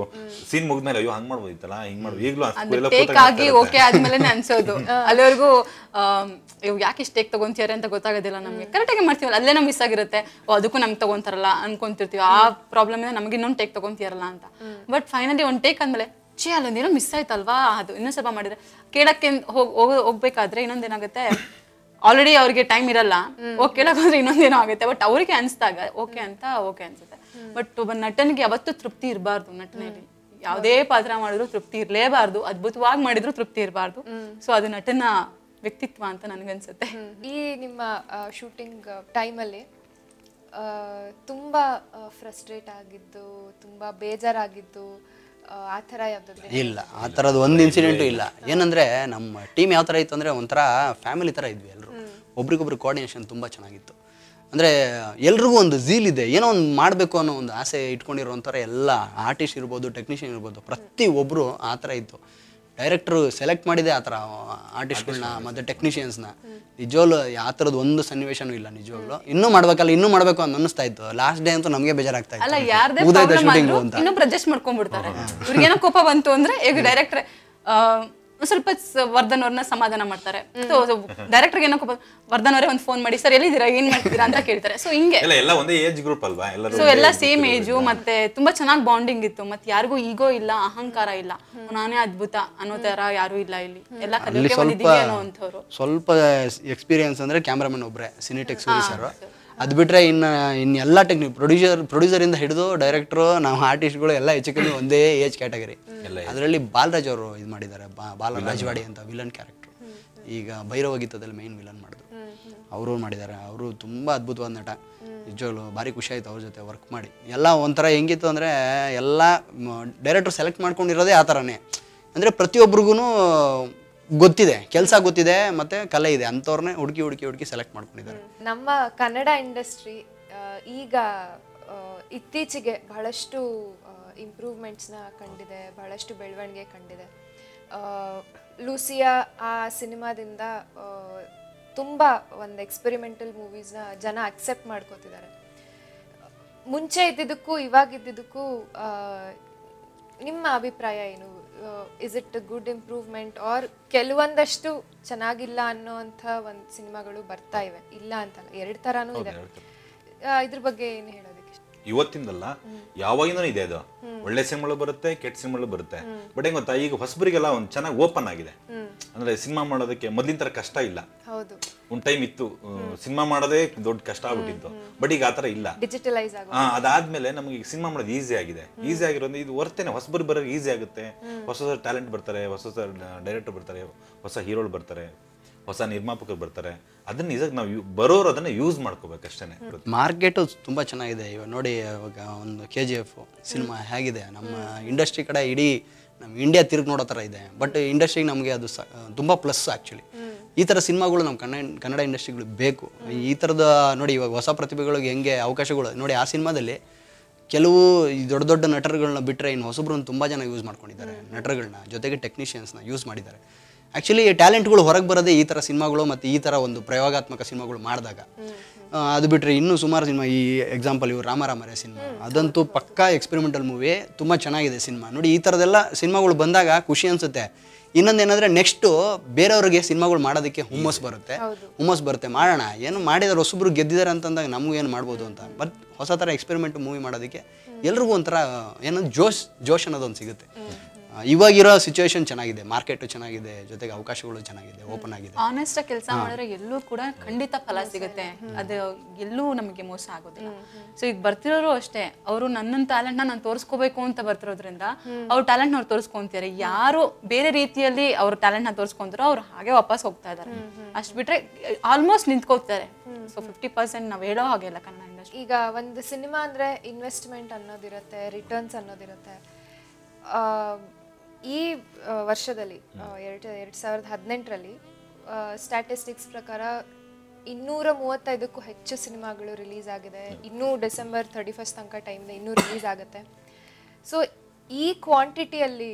ಸೀನ್ ಮುಗಿದ್ಮೇಲೆ ಅಯ್ಯೋ ಹಂಗೆ ಮಾಡ್ಬೋದಿತ್ತಲ್ಲ, ಹಿಂಗೆ ಮಾಡ್ಬೋದು. ಈಗಲೂ ಓಕೆ ಆದ್ಮೇಲೆ ಅನ್ಸೋದು ಅಲ್ಲಿವರೆಗೂ ಇವ್ ಯಾಕೆ ಇಷ್ಟು ಟೇಕ್ ತಗೊಂತಿದ್ದಾರೆ ಅಂತ ಗೊತ್ತಾಗೋದಿಲ್ಲ ನಮಗೆ. ಕರೆಕ್ಟಾಗಿ ಮಾಡ್ತೀವಲ್ಲ, ಅಲ್ಲೇ ನಮ್ಗೆ ಮಿಸ್ ಆಗಿರುತ್ತೆ. ಅದಕ್ಕೂ ನಮ್ಗೆ ತಗೊಂತಾರಲ್ಲ ಅನ್ಕೊಂತಿರ್ತೀವಿ, ಆ ಪ್ರಾಬ್ಲಮ್ ನಮಗೆ ಇನ್ನೊಂದು ಟೇಕ್ ತಗೊಂತಿರಲ್ಲ ಅಂತ. ಬಟ್ ಫೈನಲಿ ಒಂದು ಟೇಕ್ ಅಂದ್ಮೇಲೆ ಅಲ್ಲೊಂದೇನೋ ಮಿಸ್ ಆಯ್ತಲ್ವಾ, ಅದು ಇನ್ನೂ ಸ್ವಲ್ಪ ಮಾಡಿದ್ರೆ ಕೇಳಕ್ಕೆ ಹೋಗ್ಬೇಕಾದ್ರೆ ಇನ್ನೊಂದೇನಾಗುತ್ತೆ, ಆಲ್ರೆಡಿ ಅವ್ರಿಗೆ ಟೈಮ್ ಇರಲ್ಲ, ಕೇಳಕ್ ಹೋದ್ರೆ ಇನ್ನೊಂದೇನೋ ಆಗುತ್ತೆ. ಬಟ್ ಅವ್ರಿಗೆ ಅನ್ಸ್ದಾಗ ಓಕೆ ಅನ್ಸುತ್ತೆ. ಬಟ್ ಒಬ್ಬ ನಟನಿಗೆ ಯಾವತ್ತೂ ತೃಪ್ತಿ ಇರಬಾರ್ದು. ನಟನೆಯಲ್ಲಿ ಯಾವುದೇ ಪಾತ್ರ ಮಾಡಿದ್ರು ತೃಪ್ತಿ ಇರಲೇಬಾರ್ದು, ಅದ್ಭುತವಾಗಿ ಮಾಡಿದ್ರು ತೃಪ್ತಿ ಇರಬಾರ್ದು. ಸೊ ಅದು ನಟನ ವ್ಯಕ್ತಿತ್ವ ಅಂತ ನನಗನ್ಸುತ್ತೆ. ಈ ನಿಮ್ಮ ಶೂಟಿಂಗ್ ಟೈಮಲ್ಲಿ ತುಂಬಾ ಫ್ರಸ್ಟ್ರೇಟ್ ಆಗಿದ್ದು, ತುಂಬಾ ಬೇಜಾರಾಗಿದ್ದು ಆ ಥರ ಯಾವ್ದಾದ್ರು? ಇಲ್ಲ, ಆ ಥರದ್ದು ಒಂದು ಇನ್ಸಿಡೆಂಟು ಇಲ್ಲ. ಏನಂದರೆ ನಮ್ಮ ಟೀಮ್ ಯಾವ ಥರ ಇತ್ತು ಅಂದರೆ ಒಂಥರ ಫ್ಯಾಮಿಲಿ ಥರ ಇದ್ವಿ ಎಲ್ಲರೂ. ಒಬ್ರಿಗೊಬ್ರು ಕೋಆರ್ಡಿನೇಷನ್ ತುಂಬ ಚೆನ್ನಾಗಿತ್ತು. ಅಂದರೆ ಎಲ್ರಿಗೂ ಒಂದು ಝೀಲ್ ಇದೆ, ಏನೋ ಒಂದು ಮಾಡಬೇಕು ಅನ್ನೋ ಒಂದು ಆಸೆ ಇಟ್ಕೊಂಡಿರೋಂಥರ ಎಲ್ಲ ಆರ್ಟಿಸ್ಟ್ ಇರ್ಬೋದು, ಟೆಕ್ನಿಷಿಯನ್ ಇರ್ಬೋದು, ಪ್ರತಿ ಒಬ್ಬರು ಆ ಥರ ಇತ್ತು. ಡೈರೆಕ್ಟ್ರು ಸೆಲೆಕ್ಟ್ ಮಾಡಿದೆ ಆ ಥರ ಆರ್ಟಿಸ್ಟ್ಗಳನ್ನ ಮತ್ತು ಟೆಕ್ನಿಷಿಯನ್ಸ್ನ. ನಿಜವಾಗ್ಲೂ ಆ ಥರದ್ದು ಒಂದು ಸನ್ನಿವೇಶನೂ ಇಲ್ಲ. ನಿಜವಾಗ್ಲೂ ಇನ್ನೂ ಮಾಡಬೇಕು ಅಂತ ಅನ್ನಿಸ್ತಾ ಇತ್ತು. ಲಾಸ್ಟ್ ಡೇ ಅಂತೂ ನಮಗೆ ಬೇಜಾರಾಗ್ತಾ ಅಲ್ಲ, ಇತ್ತು, ಯಾರ್ದೇ ಇನ್ನೊಬ್ರು ಅಡ್ಜಸ್ಟ್ ಮಾಡ್ಕೊಂಡ್ಬಿಡ್ತಾರೆ. ಇವ್ರಿಗೇನೋ ಕೋಪ ಬಂತು ಅಂದ್ರೆ ಈಗ ಡೈರೆಕ್ಟರ್ ಸ್ವಲ್ಪ ವರ್ಧನ್ ಅವ್ರನ್ನ ಸಮಾಧಾನ ಮಾಡ್ತಾರೆ. ಡೈರೆಕ್ಟರ್ಗೆ ಏನೋ ಕೋಪ, ವರ್ಧನ್ ಅವರೇ ಒಂದು ಫೋನ್ ಮಾಡಿ ಸರ್ ಎಲ್ಲಿದ್ದೀರಾ, ಏನ್ ಮಾಡ್ತೀರಾ ಅಂತ ಕೇಳ್ತಾರೆ. ಸೊ ಹಿಂಗೆ ಎಲ್ಲ ಒಂದೇ ಏಜ್ ಗ್ರೂಪ್ ಅಲ್ವಾ, ಸೊ ಎಲ್ಲ ಸೇಮ್ ಏಜು, ಮತ್ತೆ ತುಂಬಾ ಚೆನ್ನಾಗಿ ಬಾಂಡಿಂಗ್ ಇತ್ತು. ಮತ್ತೆ ಯಾರಿಗೂ ಈಗೋ ಇಲ್ಲ, ಅಹಂಕಾರ ಇಲ್ಲ, ನಾನೇ ಅದ್ಭುತ ಅನ್ನೋ ತರ ಯಾರು ಇಲ್ಲ ಇಲ್ಲಿ. ಎಲ್ಲ ಕಲಿಯೋಕೆ ಬಂದಿದ್ದೀವಿ ಅನ್ನೋ ಅಂಥವ್ರು. ಸ್ವಲ್ಪ ಎಕ್ಸ್ಪೀರಿಯನ್ಸ್ ಅಂದ್ರೆ ಕ್ಯಾಮ್ರಾಮನ್ ಒಬ್ರೆ ಸಿನಿಟೆಕ್ ಸೂರಿ ಸರ್. ಅದು ಬಿಟ್ರೆ ಇನ್ನೆಲ್ಲ ಟೆಕ್ನಿಕ್ ಪ್ರೊಡ್ಯೂಸರಿಂದ ಹಿಡಿದು ಡೈರೆಕ್ಟ್ರು, ನಾವು ಆರ್ಟಿಸ್ಟ್ಗಳು ಎಲ್ಲ ಹೆಚ್ಚು ಕಮ್ಮಿ ಒಂದೇ ಏಜ್ ಕ್ಯಾಟಗರಿ. ಅದರಲ್ಲಿ ಬಾಲರಾಜ್ ಅವರು ಇದು ಮಾಡಿದ್ದಾರೆ, ಬಾಲರಾಜವಾಡಿ ಅಂತ ವಿಲನ್ ಕ್ಯಾರೆಕ್ಟರ್. ಈಗ ಭೈರವ ಗೀತದಲ್ಲಿ ಮೇನ್ ವಿಲನ್ ಮಾಡಿದ್ರು, ಅವರು ಮಾಡಿದ್ದಾರೆ. ಅವರು ತುಂಬ ಅದ್ಭುತವಾದ ನಟ. ನಿಜವಾಗ್ಲೂ ಭಾರಿ ಖುಷಿ ಆಯ್ತು ಅವ್ರ ಜೊತೆ ವರ್ಕ್ ಮಾಡಿ. ಎಲ್ಲ ಒಂಥರ ಹೆಂಗಿತ್ತು ಅಂದರೆ ಎಲ್ಲ ಡೈರೆಕ್ಟ್ರು ಸೆಲೆಕ್ಟ್ ಮಾಡ್ಕೊಂಡಿರೋದೇ ಆ ಥರನೇ. ಅಂದರೆ ಪ್ರತಿಯೊಬ್ಬರಿಗೂ ಗೊತ್ತಿದೆ, ಕೆಲಸ ಗೊತ್ತಿದೆ, ಮತ್ತೆ ಕಲೆ ಇದೆ, ಅಂಥವ್ರನ್ನೇ ಹುಡುಕಿ ಸೆಲೆಕ್ಟ್ ಮಾಡ್ಕೊಂಡಿದ್ದಾರೆ. ನಮ್ಮ ಕನ್ನಡ ಇಂಡಸ್ಟ್ರಿ ಈಗ ಇತ್ತೀಚೆಗೆ ಬಹಳಷ್ಟು ಇಂಪ್ರೂವ್ಮೆಂಟ್ಸ್ನ ಕಂಡಿದೆ, ಬಹಳಷ್ಟು ಬೆಳವಣಿಗೆ ಕಂಡಿದೆ. ಲೂಸಿಯಾ ಆ ಸಿನಿಮಾದಿಂದ ತುಂಬ ಒಂದು ಎಕ್ಸ್ಪೆರಿಮೆಂಟಲ್ ಮೂವೀಸ್ನ ಜನ ಅಕ್ಸೆಪ್ಟ್ ಮಾಡ್ಕೋತಿದ್ದಾರೆ. ಮುಂಚೆ ಇದ್ದಿದ್ದಕ್ಕೂ ಇವಾಗಿದ್ದಕ್ಕೂ ನಿಮ್ಮ ಅಭಿಪ್ರಾಯ ಏನು? Is it good improvement R ಕೆಲವೊಂದಷ್ಟು ಚೆನ್ನಾಗಿಲ್ಲ ಅನ್ನೋಂಥ ಒಂದು ಸಿನಿಮಾಗಳು ಬರ್ತಾ ಇವೆ? ಇಲ್ಲ ಅಂತಲ್ಲ, ಎರಡು ಥರನೂ ಇದೆ. ಇದ್ರ ಬಗ್ಗೆ ಏನು ಹೇಳೋದಕ್ಕೆ? ಇವತ್ತಿಂದಲ್ಲ, ಯಾವಾಗಿಂದನೂ ಇದೆ ಅದು. ಒಳ್ಳೆ ಸಿನಿಮಾಗಳು ಬರುತ್ತೆ, ಕೆಟ್ಟ ಸಿನಿಮಾಗಳು ಬರುತ್ತೆ. ಬಟ್ ಹೆಂಗ್ ಗೊತ್ತಾ, ಈಗ ಹೊಸಬರಿಗೆಲ್ಲ ಒಂದು ಚೆನ್ನಾಗಿ ಓಪನ್ ಆಗಿದೆ. ಅಂದ್ರೆ ಸಿನಿಮಾ ಮಾಡೋದಕ್ಕೆ ಮೊದ್ಲಿನ ತರ ಕಷ್ಟ ಇಲ್ಲ. ಹೌದು, ಒಂದ್ ಟೈಮ್ ಇತ್ತು ಸಿನಿಮಾ ಮಾಡೋದೇ ದೊಡ್ಡ ಕಷ್ಟ ಆಗ್ಬಿಟ್ಟಿತ್ತು. ಬಟ್ ಈಗ ಆತರ ಇಲ್ಲ, ಡಿಜಿಟಲೈಸ್ ಅದಾದ್ಮೇಲೆ ನಮಗೆ ಸಿನಿಮಾ ಮಾಡೋದು ಈಸಿ ಆಗಿದೆ. ಈಸಿ ಆಗಿರೋದು ಇದು ಹೊರ್ತೇನೆ, ಹೊಸಬರು ಬರೋಕೆ ಈಸಿ ಆಗುತ್ತೆ. ಹೊಸ ಟ್ಯಾಲೆಂಟ್ ಬರ್ತಾರೆ, ಹೊಸ ಡೈರೆಕ್ಟರ್ ಬರ್ತಾರೆ, ಹೊಸ ಹೀರೋಗಳು ಬರ್ತಾರೆ, ಹೊಸ ನಿರ್ಮಾಪಕರು ಬರ್ತಾರೆ. ಅದನ್ನ ನಿಜಕ್ಕೆ ನಾವು ಬರೋರು ಅದನ್ನ ಯೂಸ್ ಮಾಡ್ಕೋಬೇಕು ಅಷ್ಟೇ. ಮಾರ್ಕೆಟು ತುಂಬ ಚೆನ್ನಾಗಿದೆ. ಇವಾಗ ನೋಡಿ, ಇವಾಗ ಒಂದು KGF ಸಿನಿಮಾ ಹೇಗಿದೆ, ನಮ್ಮ ಇಂಡಸ್ಟ್ರಿ ಕಡೆ ಇಡೀ ನಮ್ಮ ಇಂಡಿಯಾ ತಿರುಗಿ ನೋಡೋ ಥರ ಇದೆ. ಬಟ್ ಇಂಡಸ್ಟ್ರಿಗೆ ನಮಗೆ ಅದು ತುಂಬ ಪ್ಲಸ್ ಆ್ಯಕ್ಚುಲಿ. ಈ ಥರ ಸಿನಿಮಾಗಳು ನಮ್ಮ ಕನ್ನಡ ಇಂಡಸ್ಟ್ರಿಗಳು ಬೇಕು. ಈ ಥರದ ನೋಡಿ, ಇವಾಗ ಹೊಸ ಪ್ರತಿಭೆಗಳಿಗೆ ಹೆಂಗೆ ಅವಕಾಶಗಳು ನೋಡಿ. ಆ ಸಿನಿಮಾದಲ್ಲಿ ಕೆಲವು ದೊಡ್ಡ ದೊಡ್ಡ ನಟರುಗಳನ್ನ ಬಿಟ್ಟರೆ ಇನ್ನು ಹೊಸಬ್ರನ್ನ ತುಂಬ ಜನ ಯೂಸ್ ಮಾಡ್ಕೊಂಡಿದ್ದಾರೆ. ನಟರುಗಳನ್ನ ಜೊತೆಗೆ ಟೆಕ್ನಿಷಿಯನ್ಸ್ನ ಯೂಸ್ ಮಾಡಿದ್ದಾರೆ. ಆ್ಯಕ್ಚುಲಿ ಟ್ಯಾಲೆಂಟ್ಗಳು ಹೊರಗೆ ಬರೋದೇ ಈ ಥರ ಸಿನಿಮಾಗಳು ಮತ್ತು ಈ ಥರ ಒಂದು ಪ್ರಯೋಗಾತ್ಮಕ ಸಿನಿಮಾಗಳು ಮಾಡಿದಾಗ. ಅದು ಬಿಟ್ಟರೆ ಇನ್ನೂ ಸುಮಾರು ಸಿನಿಮಾ, ಈ ಎಕ್ಸಾಂಪಲ್ ಇವರು ರಾಮರೇ ಸಿನಿಮಾ, ಅದಂತೂ ಪಕ್ಕಾ ಎಕ್ಸ್ಪೆರಿಮೆಂಟಲ್ ಮೂವಿ, ತುಂಬ ಚೆನ್ನಾಗಿದೆ ಸಿನಿಮಾ. ನೋಡಿ, ಈ ಥರದ್ದೆಲ್ಲ ಸಿನಿಮಾಗಳು ಬಂದಾಗ ಖುಷಿ ಅನಿಸುತ್ತೆ. ಇನ್ನೊಂದೇನೆಂದರೆ ನೆಕ್ಸ್ಟು ಬೇರೆಯವ್ರಿಗೆ ಸಿನಿಮಾಗಳು ಮಾಡೋದಕ್ಕೆ ಹುಮ್ಮಸ್ ಬರುತ್ತೆ, ಮಾಡೋಣ, ಏನು ಮಾಡಿದಾರೆ ಹೊಸಬ್ರು ಗೆದ್ದಿದ್ದಾರೆ ಅಂತಂದಾಗ ನಮಗೂ ಏನು ಮಾಡ್ಬೋದು ಅಂತ. ಬಟ್ ಹೊಸ ಥರ ಎಕ್ಸ್ಪೆರಿಮೆಂಟ್ ಮೂವಿ ಮಾಡೋದಕ್ಕೆ ಎಲ್ರಿಗೂ ಒಂಥರ ಏನೋ ಜೋಶ್ ಅನ್ನೋದೊಂದು ಸಿಗುತ್ತೆ. ಇವಾಗಿರೋ ಸಿಚುವೇಶನ್ ಚೆನ್ನಾಗಿದೆ, ಮಾರ್ಕೆಟು ಚೆನ್ನಾಗಿದೆ, ಜೊತೆಗೆ ಅವಕಾಶಗಳು ಚೆನ್ನಾಗಿದೆ, ಓಪನ್ ಆಗಿದೆ. ಆನೆಸ್ಟ್ ಆಗಿ ಕೆಲಸ ಮಾಡಿದ್ರೆ ಎಲ್ಲೂ ಕೂಡ ಖಂಡಿತ ಫಲ ಸಿಗುತ್ತೆ, ಅದು ಎಲ್ಲೂ ನಮಗೆ ಮೋಸ ಆಗೋದಿಲ್ಲ. ಸೊ ಈಗ ಬರ್ತಿರೋರು ಅಷ್ಟೇ, ಅವರು ನನ್ನ ಟ್ಯಾಲೆಂಟ್ನ ನಾನು ತೋರಿಸ್ಕೋಬೇಕು ಅಂತ ಬರ್ತಿರೋದ್ರಿಂದ ಅವ್ರ ಟ್ಯಾಲೆಂಟ್ನ ಅವ್ರು ತೋರಿಸ್ಕೊಂತಾರೆ. ಯಾರು ಬೇರೆ ರೀತಿಯಲ್ಲಿ ಅವ್ರ ಟ್ಯಾಲೆಂಟ್ನ ತೋರಿಸ್ಕೊಂತಾರೋ ಅವ್ರು ಹಾಗೆ ವಾಪಸ್ ಹೋಗ್ತಾ ಇದ್ದಾರೆ. ಅಷ್ಟು ಬಿಟ್ರೆ ಆಲ್ಮೋಸ್ಟ್ ನಿಂತ್ಕೋತಾರೆ. ಸೊ 50% ನಾವು ಹೇಳೋ ಹಾಗೆ ಇಲ್ಲ ಕನ್ನಡ ಇಂಡಸ್ಟ್ರಿ. ಈಗ ಒಂದು ಸಿನಿಮಾ ಅಂದ್ರೆ ಇನ್ವೆಸ್ಟ್ಮೆಂಟ್ ಅನ್ನೋದಿರುತ್ತೆ, ರಿಟರ್ನ್ಸ್ ಅನ್ನೋದಿರುತ್ತೆ. ಈ ವರ್ಷದಲ್ಲಿ 2018ರಲ್ಲಿ ಸ್ಟ್ಯಾಟಿಸ್ಟಿಕ್ಸ್ ಪ್ರಕಾರ 235ಕ್ಕೂ ಹೆಚ್ಚು ಸಿನಿಮಾಗಳು ರಿಲೀಸ್ ಆಗಿದೆ. ಇನ್ನೂ ಡಿಸೆಂಬರ್ 31 ತನಕ ಟೈಮ್ ಇದೆ, ಇನ್ನೂ ರಿಲೀಸ್ ಆಗುತ್ತೆ. ಸೊ ಈ ಕ್ವಾಂಟಿಟಿಯಲ್ಲಿ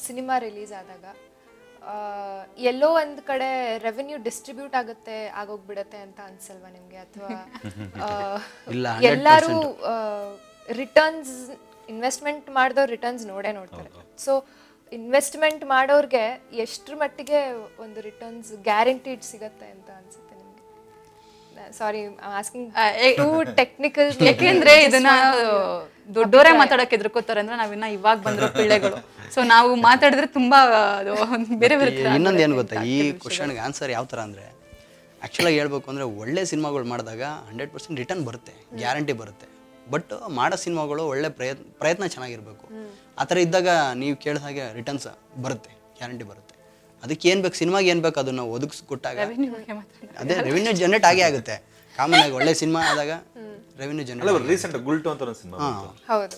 ಸಿನಿಮಾ ರಿಲೀಸ್ ಆದಾಗ ಎಲ್ಲೋ ಒಂದು ಕಡೆ ರೆವೆನ್ಯೂ ಡಿಸ್ಟ್ರಿಬ್ಯೂಟ್ ಆಗೋಗ್ಬಿಡತ್ತೆ ಅಂತ ಅನ್ಸಲ್ವಾ ನಿಮ್ಗೆ? ಅಥವಾ ಎಲ್ಲರೂ ರಿಟರ್ನ್ಸ್ ಇನ್ವೆಸ್ಟ್ಮೆಂಟ್ ಮಾಡಿದವ್ರು ರಿಟರ್ನ್ಸ್ ನೋಡ್ತಾರೆ. ಸೊ ಇನ್ವೆಸ್ಟ್ಮೆಂಟ್ ಮಾಡೋರ್ಗೆ ಎಷ್ಟ್ರ ಮಟ್ಟಿಗೆ ಒಂದು ರಿಟರ್ನ್ಸ್ ಗ್ಯಾರಂಟಿಡ್ ಸಿಗತ್ತೆ ಅಂತ ಅನ್ಸುತ್ತೆ ನಿಮ್ಗೆ? ಸಾರಿ ಆಸ್ಕಿಂಗ್ ಟು ಟೆಕ್ನಿಕಲ್. ಯಾಕೆಂದ್ರೆ ಇದನ್ನ ದೊಡ್ಡವರೇ ಮಾತಾಡಕ್ಕೆ ಎದುರ್ಕೋತಾರೆ ಅಂದ್ರೆ ನಾವಿನ್ನ ಇವಾಗ ಬಂದಿರೋ ಪಿಳ್ಳೆಗಳು. ಸೊ ನಾವು ಮಾತಾಡಿದ್ರೆ ತುಂಬಾ ಬೇರೆ ಬೇರೆ. ಇನ್ನೊಂದು ಏನು ಗೊತ್ತಾ, ಈ ಕ್ವಶನ್ಗೆ ಆನ್ಸರ್ ಯಾವ ಥರ ಅಂದರೆ, ಆ್ಯಕ್ಚುಲಾಗಿ ಹೇಳ್ಬೇಕು ಅಂದರೆ ಒಳ್ಳೆ ಸಿನಿಮಾಗಳು ಮಾಡಿದಾಗ 100% ರಿಟರ್ನ್ ಬರುತ್ತೆ, ಗ್ಯಾರಂಟಿ ಬರುತ್ತೆ. ಬಟ್ ಮಾಡೋ ಸಿನಿಮಾಗಳು ಒಳ್ಳೆ ಪ್ರಯತ್ನ ಚೆನ್ನಾಗಿರಬೇಕು. ಆ ಥರ ಇದ್ದಾಗ ನೀವು ಕೇಳಿದ ಹಾಗೆ ರಿಟರ್ನ್ಸ್ ಬರುತ್ತೆ, ಗ್ಯಾರಂಟಿ ಬರುತ್ತೆ. ಅದಕ್ಕೆ ಏನು ಬೇಕು, ಸಿನಿಮಾಗೆ ಏನು ಬೇಕು ಅದನ್ನು ಒದಗಿಸ್ಕೊಟ್ಟಾಗ ಅದೇ ರೆವಿನ್ಯೂ ಜನರೇಟ್ ಆಗೇ ಆಗುತ್ತೆ. ಕಾಮನ್ ಆಗಿ ಒಳ್ಳೆ ಸಿನಿಮಾ ಆದಾಗ ರೆವಿನ್ಯೂ ಜನರೇಟ್. ರೀಸೆಂಟ್ ಗುಲ್ಟು ಅಂತ ಒಂದು ಸಿನಿಮಾ ಹೌದು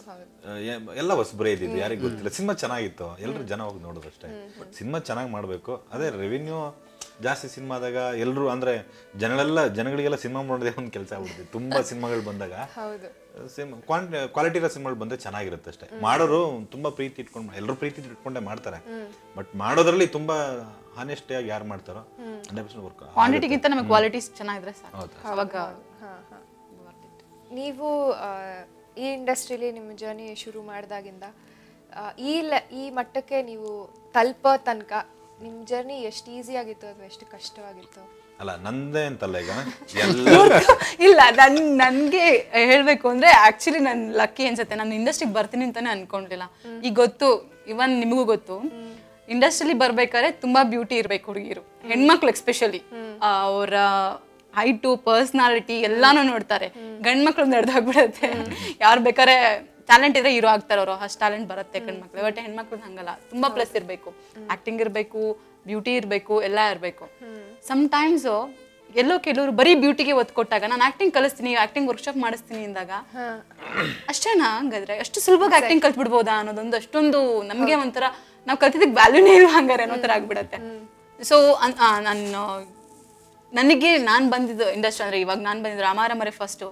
ಎಲ್ಲ ಹೊಸಬ್ರೇ ಇದ್ದಿದ್ದು, ಯಾರಿಗೆ ಗೊತ್ತಿಲ್ಲ. ಸಿನಿಮಾ ಚೆನ್ನಾಗಿತ್ತು, ಎಲ್ಲರೂ ಜನ ಹೋಗಿ ನೋಡೋದು ಅಷ್ಟೇ. ಸಿನಿಮಾ ಚೆನ್ನಾಗಿ ಮಾಡಬೇಕು, ಅದೇ ರೆವಿನ್ಯೂ ಜಾಸ್ತಿ ಸಿನಿಮಾದಾಗ ಎಲ್ಲರೂ ಅಂದ್ರೆ ಜನಗಳಿಗೆಲ್ಲ ಸಿನಿಮಾ ಮಾಡೋದೇ ಒಂದು ಕೆಲಸ ಆಗ್ಬಿಡ್ತೀವಿ. ತುಂಬಾ ಸಿನಿಮಾಗಳು ಬಂದಾಗ ಕ್ವಾಲಿಟಿ ಇರೋ ಸಿನಿಮಾಗಳು ಬಂದ್ರೆ ಚೆನ್ನಾಗಿರುತ್ತೆ ಅಷ್ಟೇ. ಮಾಡೋರು ತುಂಬಾ ಪ್ರೀತಿ ಇಟ್ಕೊಂಡು, ಎಲ್ಲರೂ ಪ್ರೀತಿ ಇಟ್ಕೊಂಡೇ ಮಾಡ್ತಾರೆ. ಬಟ್ ಮಾಡೋದ್ರಲ್ಲಿ ತುಂಬಾ ಹಾನೆಸ್ಟ್ ಆಗಿ ಯಾರು ಮಾಡ್ತಾರೋ 100% ವರ್ಕ್. ಕ್ವಾಂಟಿಟಿಗಿಂತ ನಮಗೆ ಕ್ವಾಲಿಟಿ ಚೆನ್ನಾಗಿದ್ರೆ ಸಾಕು. ಅವಾಗ ನೀವು ಈ ಇಂಡಸ್ಟ್ರಿಲಿ ನಿಮ್ಮ ಜರ್ನಿ ಶುರು ಮಾಡಿದಾಗಿಂದ ಈ ಮಟ್ಟಕ್ಕೆ ನೀವು ತಲುಪೋ ತನಕ ನಿಮ್ಮ ಜರ್ನಿ ಎಷ್ಟು ಈಸಿ ಆಗಿತ್ತು ಅಥವಾ ಎಷ್ಟು ಕಷ್ಟವಾಗಿತ್ತು? ಅಲ್ಲ ನಂದೇ ಅಂತಲ್ಲ, ಈಗ ಇಲ್ಲ ನನ್ಗೆ ಹೇಳ್ಬೇಕು ಅಂದ್ರೆ ಆಕ್ಚುಲಿ ನನ್ ಲಕ್ಕಿ ಅನ್ಸುತ್ತೆ. ನಾನು ಇಂಡಸ್ಟ್ರಿಗೆ ಬರ್ತೀನಿ ಅಂತಾನೆ ಅನ್ಕೊಂಡಿಲ್ಲ. ಈಗ ಗೊತ್ತು, ಇವನ್ ನಿಮಗೂ ಗೊತ್ತು, ಇಂಡಸ್ಟ್ರಿಲಿ ಬರ್ಬೇಕಾದ್ರೆ ತುಂಬಾ ಬ್ಯೂಟಿ ಇರ್ಬೇಕು ಹುಡುಗಿರು, ಹೆಣ್ಮಕ್ಳು ಎಸ್ಪೆಷಲಿ. ಅವರ ಹೈಟು, ಪರ್ಸನಾಲಿಟಿ ಎಲ್ಲಾನು ನೋಡ್ತಾರೆ. ಗಂಡ್ಮಕ್ಳು ನಡೆದೋಗ್ಬಿಡತ್ತೆ. ಯಾರು ಬೇಕಾದ್ರೆ ಟ್ಯಾಲೆಂಟ್ ಇದ್ರೆ ಹೀರೋ ಆಗ್ತಾರೆ ಅವರು, ಅಷ್ಟು ಟ್ಯಾಲೆಂಟ್ ಬರುತ್ತೆ ಗಂಡ್ಮಕ್ಳು. ಬಟ್ ಹೆಣ್ಮಕ್ಳು ಹಂಗಲ್ಲ, ತುಂಬಾ ಪ್ಲಸ್ ಇರಬೇಕು, ಆಕ್ಟಿಂಗ್ ಇರಬೇಕು, ಬ್ಯೂಟಿ ಇರಬೇಕು, ಎಲ್ಲ ಇರಬೇಕು. ಸಮ್ಟೈಮ್ಸ್ ಎಲ್ಲೋ ಕೆಲವರು ಬರೀ ಬ್ಯೂಟಿಗೆ ಒತ್ತು ಕೊಟ್ಟಾಗ ನಾನು ಆಕ್ಟಿಂಗ್ ಕಲಿಸ್ತೀನಿ, ಆಕ್ಟಿಂಗ್ ವರ್ಕ್ಶಾಪ್ ಮಾಡಿಸ್ತೀನಿ ಅಂದಾಗ ಅಷ್ಟೇನಾ ಹಂಗಾದ್ರೆ ಅಷ್ಟು ಸುಲಭವಾಗಿ ಆಕ್ಟಿಂಗ್ ಕಲ್ತ್ಬಿಡ್ಬೋದಾ ಅನ್ನೋದೊಂದು ಅಷ್ಟೊಂದು ನಮಗೆ ಒಂಥರ ನಾವು ಕಲ್ತಿದ್ದಕ್ಕೆ ವ್ಯಾಲ್ಯೂನೇ ಇರೋ ಹಂಗಾರೆ ಅನ್ನೋ ಥರ ಆಗ್ಬಿಡತ್ತೆ. ಸೊ ನಾನು ಬಂದಿದ್ದು ಇಂಡಸ್ಟ್ರಿ ಅಂದ್ರೆ ಇವಾಗ ನಾನು ಬಂದಿದ್ದು ರಾಮಾರಾಮರೇ ಫಸ್ಟು.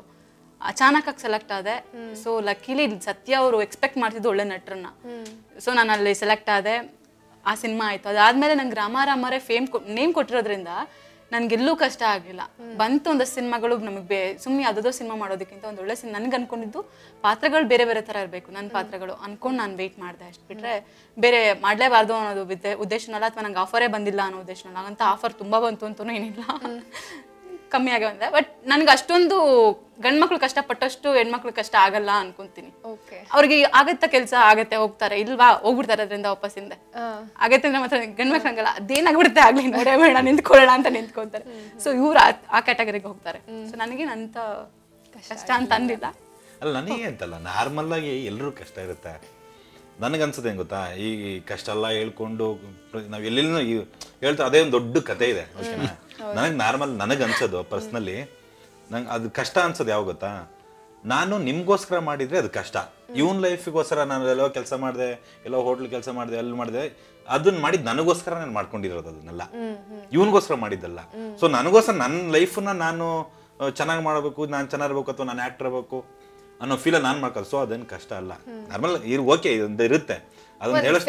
ಅಚಾನಕಾಗಿ ಸೆಲೆಕ್ಟ್ ಆದೆ. ಸೊ ಲಕ್ಕಿಲಿ ಸತ್ಯ ಅವರು ಎಕ್ಸ್ಪೆಕ್ಟ್ ಮಾಡ್ತಿದ್ದು ಒಳ್ಳೆ ನಟರನ್ನ. ಸೊ ನಾನು ಅಲ್ಲಿ ಸೆಲೆಕ್ಟ್ ಆದೆ, ಆ ಸಿನಿಮಾ ಆಯ್ತು. ಅದಾದ್ಮೇಲೆ ನಂಗೆ ರಾಮಾರಾಮರೇ ನೇಮ್ ಕೊಟ್ಟಿರೋದ್ರಿಂದ ನನ್ಗೆಲ್ಲೂ ಕಷ್ಟ ಆಗಲಿಲ್ಲ. ಬಂತು ಒಂದಷ್ಟು ಸಿನಿಮಾಗಳು ನಮಗೆ ಸುಮ್ಮನೆ ಯಾವುದೋ ಸಿನಿಮಾ ಮಾಡೋದಕ್ಕಿಂತ ಒಂದು ಒಳ್ಳೆ ನನ್ಗೆ ಅನ್ಕೊಂಡಿದ್ದು ಪಾತ್ರಗಳು ಬೇರೆ ಬೇರೆ ಥರ ಇರಬೇಕು, ನನ್ನ ಪಾತ್ರಗಳು ಅನ್ಕೊಂಡು ನಾನು ವೆಯ್ಟ್ ಮಾಡಿದೆ. ಅಷ್ಟು ಬಿಟ್ಟರೆ ಬೇರೆ ಮಾಡಲೇಬಾರ್ದು ಅನ್ನೋದು ಉದ್ದೇಶನಲ್ಲ, ಅಥವಾ ನಂಗೆ ಆಫರೇ ಬಂದಿಲ್ಲ ಅನ್ನೋ ಉದ್ದೇಶನಲ್ಲ. ಹಾಗಂತ ಆಫರ್ ತುಂಬ ಬಂತು ಅಂತೂ ಏನಿಲ್ಲ, ಕಮ್ಮಿ ಆಗಿ ಬಂದೆ. ಬಟ್ ನನ್ಗೆ ಅಷ್ಟೊಂದು ಗಂಡ್ಮಕ್ಳು ಕಷ್ಟಪಟ್ಟಷ್ಟು ಹೆಣ್ಮಕ್ಳು ಕಷ್ಟ ಆಗಲ್ಲ ಅನ್ಕೊಂತೀನಿ. ಅವ್ರಿಗೆ ಆಗತ್ತ ಕೆಲಸ ಆಗತ್ತೆ, ಹೋಗ್ತಾರೆ, ಇಲ್ವಾ ಹೋಗ್ಬಿಡ್ತಾರೆ ಅದರಿಂದ ವಾಪಸ್ ಹಿಂದೆ. ಆಗತ್ತೆ ಅಂದ್ರೆ ಮಾತ್ರ ಗಂಡ್ಮಕ್ಳು ಹಂಗಲ್ಲ, ಅದೇನಾಗ್ಬಿಡುತ್ತೆ ಆಗ್ಲಿ ನೋಡೇ ಬೇಡ ನಿಂತ್ಕೊಳ್ಳೋಣ ಅಂತ ನಿಂತ್ಕೊಂತಾರೆ. ಸೊ ಇವ್ರು ಆ ಕ್ಯಾಟಗರಿಗೆ ಹೋಗ್ತಾರೆ. ಸೊ ನನಗೇನಂತ ಕಷ್ಟ ಅಂತ ಅಂದಿಲ್ಲ. ಅಲ್ಲ ನನಗೆ ಅಂತಲ್ಲ, ನಾರ್ಮಲ್ ಆಗಿ ಎಲ್ಲರೂ ಕಷ್ಟ ಇರುತ್ತೆ. ನನಗನ್ಸೋದು ಹೆಂಗ್ ಗೊತ್ತಾ, ಈ ಕಷ್ಟ ಎಲ್ಲ ಹೇಳ್ಕೊಂಡು ನಾವ್ ಎಲ್ಲೆಲ್ಲೂ ಹೇಳ್ತಾ ಅದೇ ಒಂದು ದೊಡ್ಡ ಕತೆ ಇದೆ. ಓಕೆನಾ, ನನಗೆ ನಾರ್ಮಲ್ ನನಗನ್ಸೋದು ಪರ್ಸ್ನಲಿ ನಂಗೆ ಅದು ಕಷ್ಟ ಅನ್ಸೋದು ಯಾವ ಗೊತ್ತಾ, ನಾನು ನಿಮ್ಗೋಸ್ಕರ ಮಾಡಿದ್ರೆ ಅದು ಕಷ್ಟ. ಇವನ್ ಲೈಫಿಗೋಸ್ಕರ ನಾನು ಎಲ್ಲೋ ಕೆಲಸ ಮಾಡಿದೆ, ಎಲ್ಲೋ ಹೋಟ್ಲ್ ಕೆಲಸ ಮಾಡಿದೆ, ಅಲ್ಲಿ ಮಾಡಿದೆ, ಅದನ್ನ ಮಾಡಿದ್ ನನಗೋಸ್ಕರ ನಾನು ಮಾಡ್ಕೊಂಡಿರೋದು. ಅದನ್ನೆಲ್ಲ ಇವನ್ಗೋಸ್ಕರ ಮಾಡಿದ್ದಲ್ಲ. ಸೊ ನನಗೋಸ್ಕರ ನನ್ನ ಲೈಫನ್ನ ನಾನು ಚೆನ್ನಾಗಿ ಮಾಡಬೇಕು, ನಾನು ಚೆನ್ನಾಗಿರ್ಬೇಕು, ಅಥವಾ ನಾನು ಆಕ್ಟರ್ ಆಗ್ಬೇಕು ಅನ್ನೋ ಫೀಲ್ ನಾನು ಮಾಡ್ಕೋದು. ಸೊ ಅದೇನು ಕಷ್ಟ ಅಲ್ಲ, ನಾರ್ಮಲ್ ಓಕೆ ಇದೊಂದು ಇರುತ್ತೆ. ಅದನ್ನ ಹೇಳೋ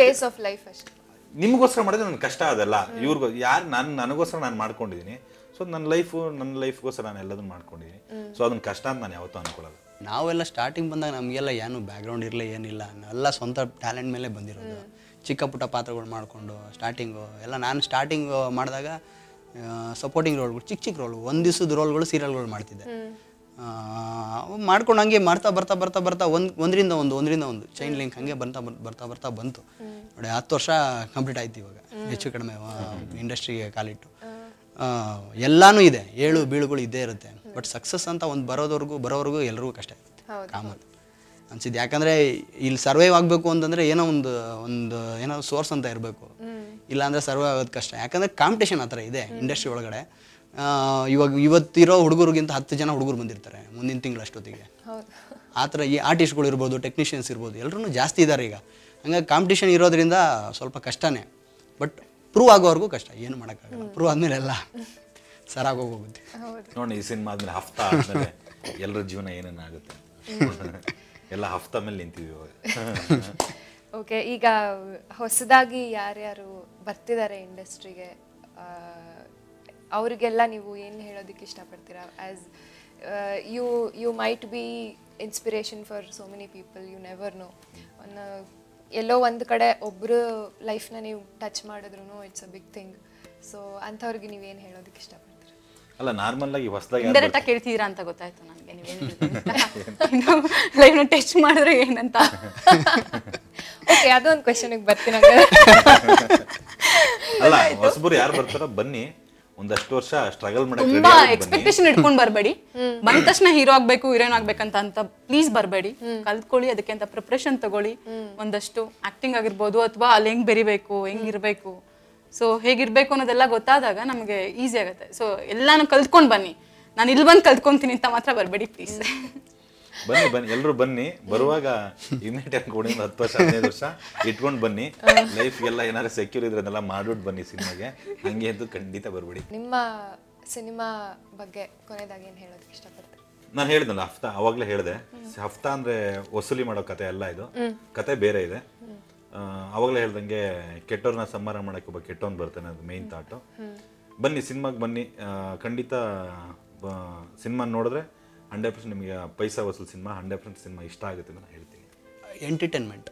ನಿಮ್ಗೋಸ್ಕರ ಮಾಡಿದ್ರೆ ನನ್ ಕಷ್ಟ ಅದಲ್ಲ. ಇವ್ರಿಗೋ ಯಾರು ನನಗೋಸ್ಕರ ನಾನು ಮಾಡ್ಕೊಂಡಿದ್ದೀನಿ. ಸೊ ನನ್ನ ಲೈಫ್ಗೋಸ್ಕರ ನಾನು ಎಲ್ಲದನ್ನು ಮಾಡ್ಕೊಂಡಿದ್ದೀನಿ. ಸೊ ಅದನ್ನ ಕಷ್ಟ ಅಂತ ನಾನು ಯಾವತ್ತೂ ಅನ್ಕೊಳ್ಳೋದು. ನಾವೆಲ್ಲ ಸ್ಟಾರ್ಟಿಂಗ್ ಬಂದಾಗ ನಮಗೆಲ್ಲ ಏನು ಬ್ಯಾಕ್ಗ್ರೌಂಡ್ ಇರಲಿ ಏನಿಲ್ಲ, ನಾವೆಲ್ಲ ಸ್ವಂತ ಟ್ಯಾಲೆಂಟ್ ಮೇಲೆ ಬಂದಿರೋದು. ಚಿಕ್ಕ ಪುಟ್ಟ ಪಾತ್ರಗಳು ಮಾಡಿಕೊಂಡು ಸ್ಟಾರ್ಟಿಂಗು ಎಲ್ಲ ನಾನು ಸ್ಟಾರ್ಟಿಂಗ್ ಮಾಡಿದಾಗ ಸಪೋರ್ಟಿಂಗ್ ರೋಲ್ಗಳು, ಚಿಕ್ಕ ರೋಲು, ಒಂದು ದಿವಸದ ರೋಲ್ಗಳು ಸೀರಿಯಲ್ಗಳು ಮಾಡ್ತಿದ್ದೆ. ಮಾಡ್ಕೊಂಡು ಹಂಗೆ ಮಾಡ್ತಾ ಬರ್ತಾ ಬರ್ತಾ ಬರ್ತಾ ಒಂದರಿಂದ ಒಂದು ಚೈನ್ ಲಿಂಕ್ ಹಂಗೆ ಬರ್ತಾ ಬಂತು ನೋಡಿ. 10 ವರ್ಷ ಕಂಪ್ಲೀಟ್ ಆಯ್ತು ಇವಾಗ, ಹೆಚ್ಚು ಕಡಿಮೆ ಇಂಡಸ್ಟ್ರಿಗೆ ಕಾಲಿಟ್ಟು. ಎಲ್ಲಾನು ಇದೆ, ಏಳು ಬೀಳುಗಳು ಇದ್ದೇ ಇರುತ್ತೆ. ಬಟ್ ಸಕ್ಸಸ್ ಅಂತ ಒಂದು ಬರೋವರೆಗೂ ಎಲ್ರಿಗೂ ಕಷ್ಟ ಇರುತ್ತೆ, ಕಾಮನ್ ಅನ್ಸಿದ್ದು. ಯಾಕಂದರೆ ಇಲ್ಲಿ ಸರ್ವೈವ್ ಆಗಬೇಕು ಅಂತಂದರೆ ಏನೋ ಏನೋ ಸೋರ್ಸ್ ಅಂತ ಇರಬೇಕು, ಇಲ್ಲಾಂದರೆ ಸರ್ವೈವ್ ಆಗೋದು ಕಷ್ಟ. ಯಾಕಂದರೆ ಕಾಂಪಿಟೇಷನ್ ಆ ಥರ ಇದೆ ಇಂಡಸ್ಟ್ರಿ ಒಳಗಡೆ. ಇವತ್ತಿರೋ ಹುಡುಗರಿಗಿಂತ 10 ಜನ ಹುಡುಗರು ಬಂದಿರ್ತಾರೆ ಮುಂದಿನ ತಿಂಗಳು ಅಷ್ಟೊತ್ತಿಗೆ. ಆ ಥರ ಈ ಆರ್ಟಿಸ್ಟ್ಗಳು ಇರ್ಬೋದು, ಟೆಕ್ನಿಷಿಯನ್ಸ್ ಇರ್ಬೋದು, ಎಲ್ಲರೂ ಜಾಸ್ತಿ ಇದ್ದಾರೆ ಈಗ. ಹಂಗಾಗಿ ಕಾಂಪಿಟೇಷನ್ ಇರೋದ್ರಿಂದ ಸ್ವಲ್ಪ ಕಷ್ಟನೇ. ಬಟ್ ಪ್ರೂವ್ ಆಗೋವರೆಗೂ ಕಷ್ಟ, ಏನು ಮಾಡೋಕ್ಕಾಗಲ್ಲ. ಪ್ರೂವ್ ಆದಮೇಲೆ ಎಲ್ಲ ಸರಾಗೋಗುತ್ತೆ. ನೋಡಿ, ಈ ಸಿನಿಮಾ ಆದಮೇಲೆ ಹಫ್ತಾ ಆದಮೇಲೆ ಎಲ್ಲರ ಜೀವನ ಏನೇನಾಗುತ್ತೆ ಎಲ್ಲ ಹಫ್ತಾ ಮೇಲೆ ನಿಂತಿದ್ವಿ ಇವಾಗ. ಓಕೆ, ಈಗ ಹೊಸದಾಗಿ ಯಾರ್ಯಾರು ಬರ್ತಿದ್ದಾರೆ ಇಂಡಸ್ಟ್ರಿಗೆ, ಅವರಿಗೆಲ್ಲ ನೀವು ಏನು ಹೇಳೋದಕ್ಕೆ ಇಷ್ಟಪಡ್ತೀರಾ? As you might be inspiration for so many people, you never know. ಎಲ್ಲೋ ಒಂದು ಕಡೆ ಒಬ್ಬರು ಲೈಫ್ನ ನೀವು ಟಚ್ ಮಾಡಿದ್ರು it's a big thing. So ಅಂಥವ್ರಿಗೆ ನೀವೇನು ಹೇಳೋದಕ್ಕೆ ಇಷ್ಟಪಡ್ತೀರಾ? ಅಲ್ಲ, ನಾರ್ಮಲ್ ಆಗಿ ಹೊಸದಾಗಿ ಇಂಡೈರೆಕ್ಟ್ ಆಗಿ ಕೇಳ್ತಿದ್ದೀರಾ ಅಂತ ಗೊತ್ತಾಯ್ತು ನನಗೆ. ನೀವೇನು ಲೈಫ್ನ ಟಚ್ ಮಾಡಿದ್ರೆ ಏನಂತ. ಓಕೆ, ಅದೊಂದು ಕ್ವೆಶನ್ಗೆ ಬರ್ತೀನಿ. ಅಲ್ಲ, ಹೊಸಬರು ಯಾರು ಬರ್ತಾರೋ ಬನ್ನಿ, ಒಂದಷ್ಟು ವರ್ಷ ಸ್ಟ್ರಗಲ್ ಮಾಡಿ ತುಂಬಾ ಎಕ್ಸ್ಪೆಕ್ಟೇಷನ್ ಇಟ್ಕೊಂಡು ಬರಬೇಡಿ. ಬಂದ ತಕ್ಷಣ ಹೀರೋ ಆಗ್ಬೇಕು, ಹೀರೋಯಿನ್ ಆಗ್ಬೇಕಂತ ಪ್ಲೀಸ್ ಬರಬೇಡಿ. ಕಲ್ತ್ಕೊಳ್ಳಿ, ಅದಕ್ಕೆ ಅಂತ ಪ್ರಿಪ್ರೇಷನ್ ತಗೊಳ್ಳಿ. ಒಂದಷ್ಟು ಆಕ್ಟಿಂಗ್ ಆಗಿರ್ಬೋದು, ಅಥವಾ ಅಲ್ಲಿ ಹೆಂಗ್ ಬೆರಿಬೇಕು, ಹೆಂಗಿರ್ಬೇಕು, ಸೊ ಹೇಗಿರ್ಬೇಕು ಅನ್ನೋದೆಲ್ಲ ಗೊತ್ತಾದಾಗ ನಮಗೆ ಈಸಿ ಆಗುತ್ತೆ. ಸೊ ಎಲ್ಲಾನು ಕಲ್ತ್ಕೊಂಡು ಬನ್ನಿ. ನಾನು ಇಲ್ಲಿ ಬಂದು ಕಲ್ತ್ಕೊಂತೀನಿ ಅಂತ ಮಾತ್ರ ಬರಬೇಡಿ ಪ್ಲೀಸ್. ಬನ್ನಿ ಎಲ್ಲರೂ ಬನ್ನಿ. ಬರುವಾಗ ಇಮ್ಮಿಡಿಯೇಟ್ ಅನ್ಕೊಂಡು 10 ವರ್ಷ 15 ವರ್ಷ ಇಟ್ಕೊಂಡು ಬನ್ನಿ. ಲೈಫ್ಗೆಲ್ಲ ಏನಾದ್ರು ಸೆಕ್ಯೂರ್ ಇದ್ರೆ ಅದೆಲ್ಲ ಮಾಡ್ಬಿಟ್ಟು ಬನ್ನಿ ಸಿನಿಮಾಗೆ. ಹಂಗೆ ಅಂತೂ ಖಂಡಿತ ಬರಬೇಡಿ. ನಿಮ್ಮ ಸಿನಿಮಾ ಬಗ್ಗೆ ಕೊನೆಯದಾಗಿ ಏನು ಹೇಳೋದಕ್ಕೆ ಇಷ್ಟಪಡ್ತೀರಿ? ನಾನು ಹೇಳಿದ್ನಲ್ಲ, ಹಫ್ತಾ ಅವಾಗಲೇ ಹೇಳಿದೆ. ಹಫ್ತಾ ಅಂದರೆ ವಸೂಲಿ ಮಾಡೋ ಕತೆ ಅಲ್ಲ, ಇದು ಕತೆ ಬೇರೆ ಇದೆ. ಅವಾಗಲೇ ಹೇಳ್ದಂಗೆ ಕೆಟ್ಟವ್ರನ್ನ ಸಂಹಾರ ಮಾಡೋಕ್ಕೆ ಒಬ್ಬ ಕೆಟ್ಟವನು ಬರ್ತಾನೆ, ಅದು ಮೇಯ್ನ್ ಥಾಟು. ಬನ್ನಿ ಸಿನಿಮಾಗೆ ಬನ್ನಿ, ಖಂಡಿತ ಸಿನಿಮಾ ನೋಡಿದ್ರೆ 100% ನಿಮಗೆ ಪೈಸಾ ವಸೂಲ್ ಸಿನಿಮಾ, 100% ಸಿನಿಮಾ ಇಷ್ಟ ಆಗುತ್ತೆ ಅಂತ ನಾನು ಹೇಳ್ತೀನಿ. ಎಂಟರ್ಟೈನ್ಮೆಂಟ್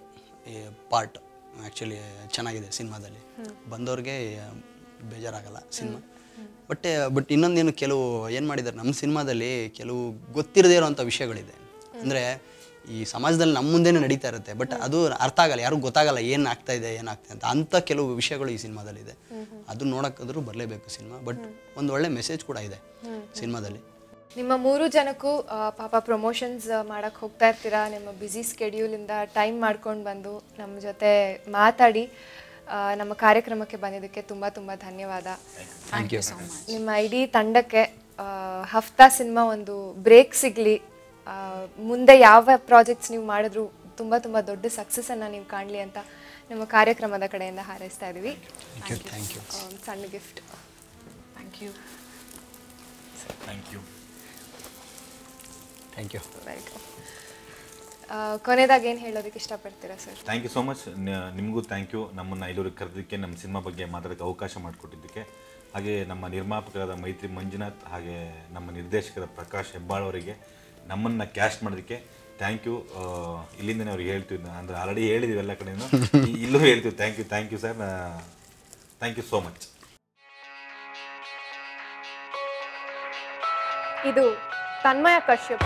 ಪಾರ್ಟ್ ಆ್ಯಕ್ಚುಲಿ ಚೆನ್ನಾಗಿದೆ ಸಿನಿಮಾದಲ್ಲಿ. ಬಂದವ್ರಿಗೆ ಬೇಜಾರಾಗಲ್ಲ ಸಿನಿಮಾ. ಬಟ್ ಇನ್ನೊಂದೇನು, ಕೆಲವು ಏನು ಮಾಡಿದ್ದಾರೆ ನಮ್ಮ ಸಿನಿಮಾದಲ್ಲಿ, ಕೆಲವು ಗೊತ್ತಿರದೇ ಇರೋವಂಥ ವಿಷಯಗಳಿದೆ. ಅಂದರೆ ಈ ಸಮಾಜದಲ್ಲಿ ನಮ್ಮ ಮುಂದೆನೇ ನಡೀತಾ ಇರುತ್ತೆ, ಬಟ್ ಅದು ಅರ್ಥ ಆಗಲ್ಲ, ಯಾರಿಗೂ ಗೊತ್ತಾಗಲ್ಲ ಏನು ಆಗ್ತಾ ಇದೆ ಅಂತ. ಅಂಥ ಕೆಲವು ವಿಷಯಗಳು ಈ ಸಿನಿಮಾದಲ್ಲಿದೆ. ಅದು ನೋಡೋಕ್ಕಾದ್ರೂ ಬರಲೇಬೇಕು ಸಿನಿಮಾ. ಬಟ್ ಒಂದು ಒಳ್ಳೆ ಮೆಸೇಜ್ ಕೂಡ ಇದೆ ಸಿನಿಮಾದಲ್ಲಿ. ನಿಮ್ಮ 3 ಜನಕ್ಕೂ ಪಾಪ ಪ್ರಮೋಷನ್ಸ್ ಮಾಡಕ್ಕೆ ಹೋಗ್ತಾ ಇರ್ತೀರಾ. ನಿಮ್ಮ ಬ್ಯುಸಿ ಸ್ಕೆಡ್ಯೂಲಿಂದ ಟೈಮ್ ಮಾಡ್ಕೊಂಡು ಬಂದು ನಮ್ಮ ಜೊತೆ ಮಾತಾಡಿ ನಮ್ಮ ಕಾರ್ಯಕ್ರಮಕ್ಕೆ ಬಂದಿದ್ದಕ್ಕೆ ತುಂಬ ತುಂಬ ಧನ್ಯವಾದ. Thank you. ನಿಮ್ಮ ಇಡೀ ತಂಡಕ್ಕೆ ಹಫ್ತಾ ಸಿನಿಮಾ ಒಂದು ಬ್ರೇಕ್ ಸಿಗಲಿ, ಮುಂದೆ ಯಾವ ಪ್ರಾಜೆಕ್ಟ್ಸ್ ನೀವು ಮಾಡಿದ್ರು ತುಂಬ ತುಂಬ ದೊಡ್ಡ ಸಕ್ಸಸ್ಸನ್ನು ನೀವು ಕಾಣಲಿ ಅಂತ ನಿಮ್ಮ ಕಾರ್ಯಕ್ರಮದ ಕಡೆಯಿಂದ ಹಾರೈಸ್ತಾ ಇದ್ದೀವಿ. Thank you. ಸಣ್ಣ gift. Thank you. Thank you. Welcome. ಕೊನೆಯದಾಗಿ ಏನು ಹೇಳೋದಕ್ಕೆ ಇಷ್ಟಪಡ್ತೀರಾ sir? Thank you so much. ನಿಮಗೂ ಥ್ಯಾಂಕ್ ಯು, ನಮ್ಮನ್ನು ಇಲ್ಲಿವರೆಗೆ ಕರೆದಕ್ಕೆ, ನಮ್ಮ ಸಿನಿಮಾ ಬಗ್ಗೆ ಮಾತಾಡೋಕ್ಕೆ ಅವಕಾಶ ಮಾಡಿಕೊಟ್ಟಿದ್ದಕ್ಕೆ. ಹಾಗೆ ನಮ್ಮ ನಿರ್ಮಾಪಕರಾದ ಮೈತ್ರಿ ಮಂಜುನಾಥ್, ಹಾಗೆ ನಮ್ಮ ನಿರ್ದೇಶಕರ ಪ್ರಕಾಶ್ ಹೆಬ್ಬಾಳ್ ಅವರಿಗೆ ನಮ್ಮನ್ನು ಕ್ಯಾಸ್ಟ್ ಮಾಡೋದಕ್ಕೆ ಥ್ಯಾಂಕ್ ಯು. ಇಲ್ಲಿಂದನೇ ಅವ್ರಿಗೆ ಹೇಳ್ತೀವಿ, ಅಂದರೆ ಆಲ್ರೆಡಿ ಹೇಳಿದ್ದೀವಿ ಎಲ್ಲ ಕಡೆಯೂ, ಇಲ್ಲೂ ಹೇಳ್ತೀವಿ. Thank you sir, thank you so much. ಇದು ತನ್ಮಯ ಕಶ್ಯಪ್.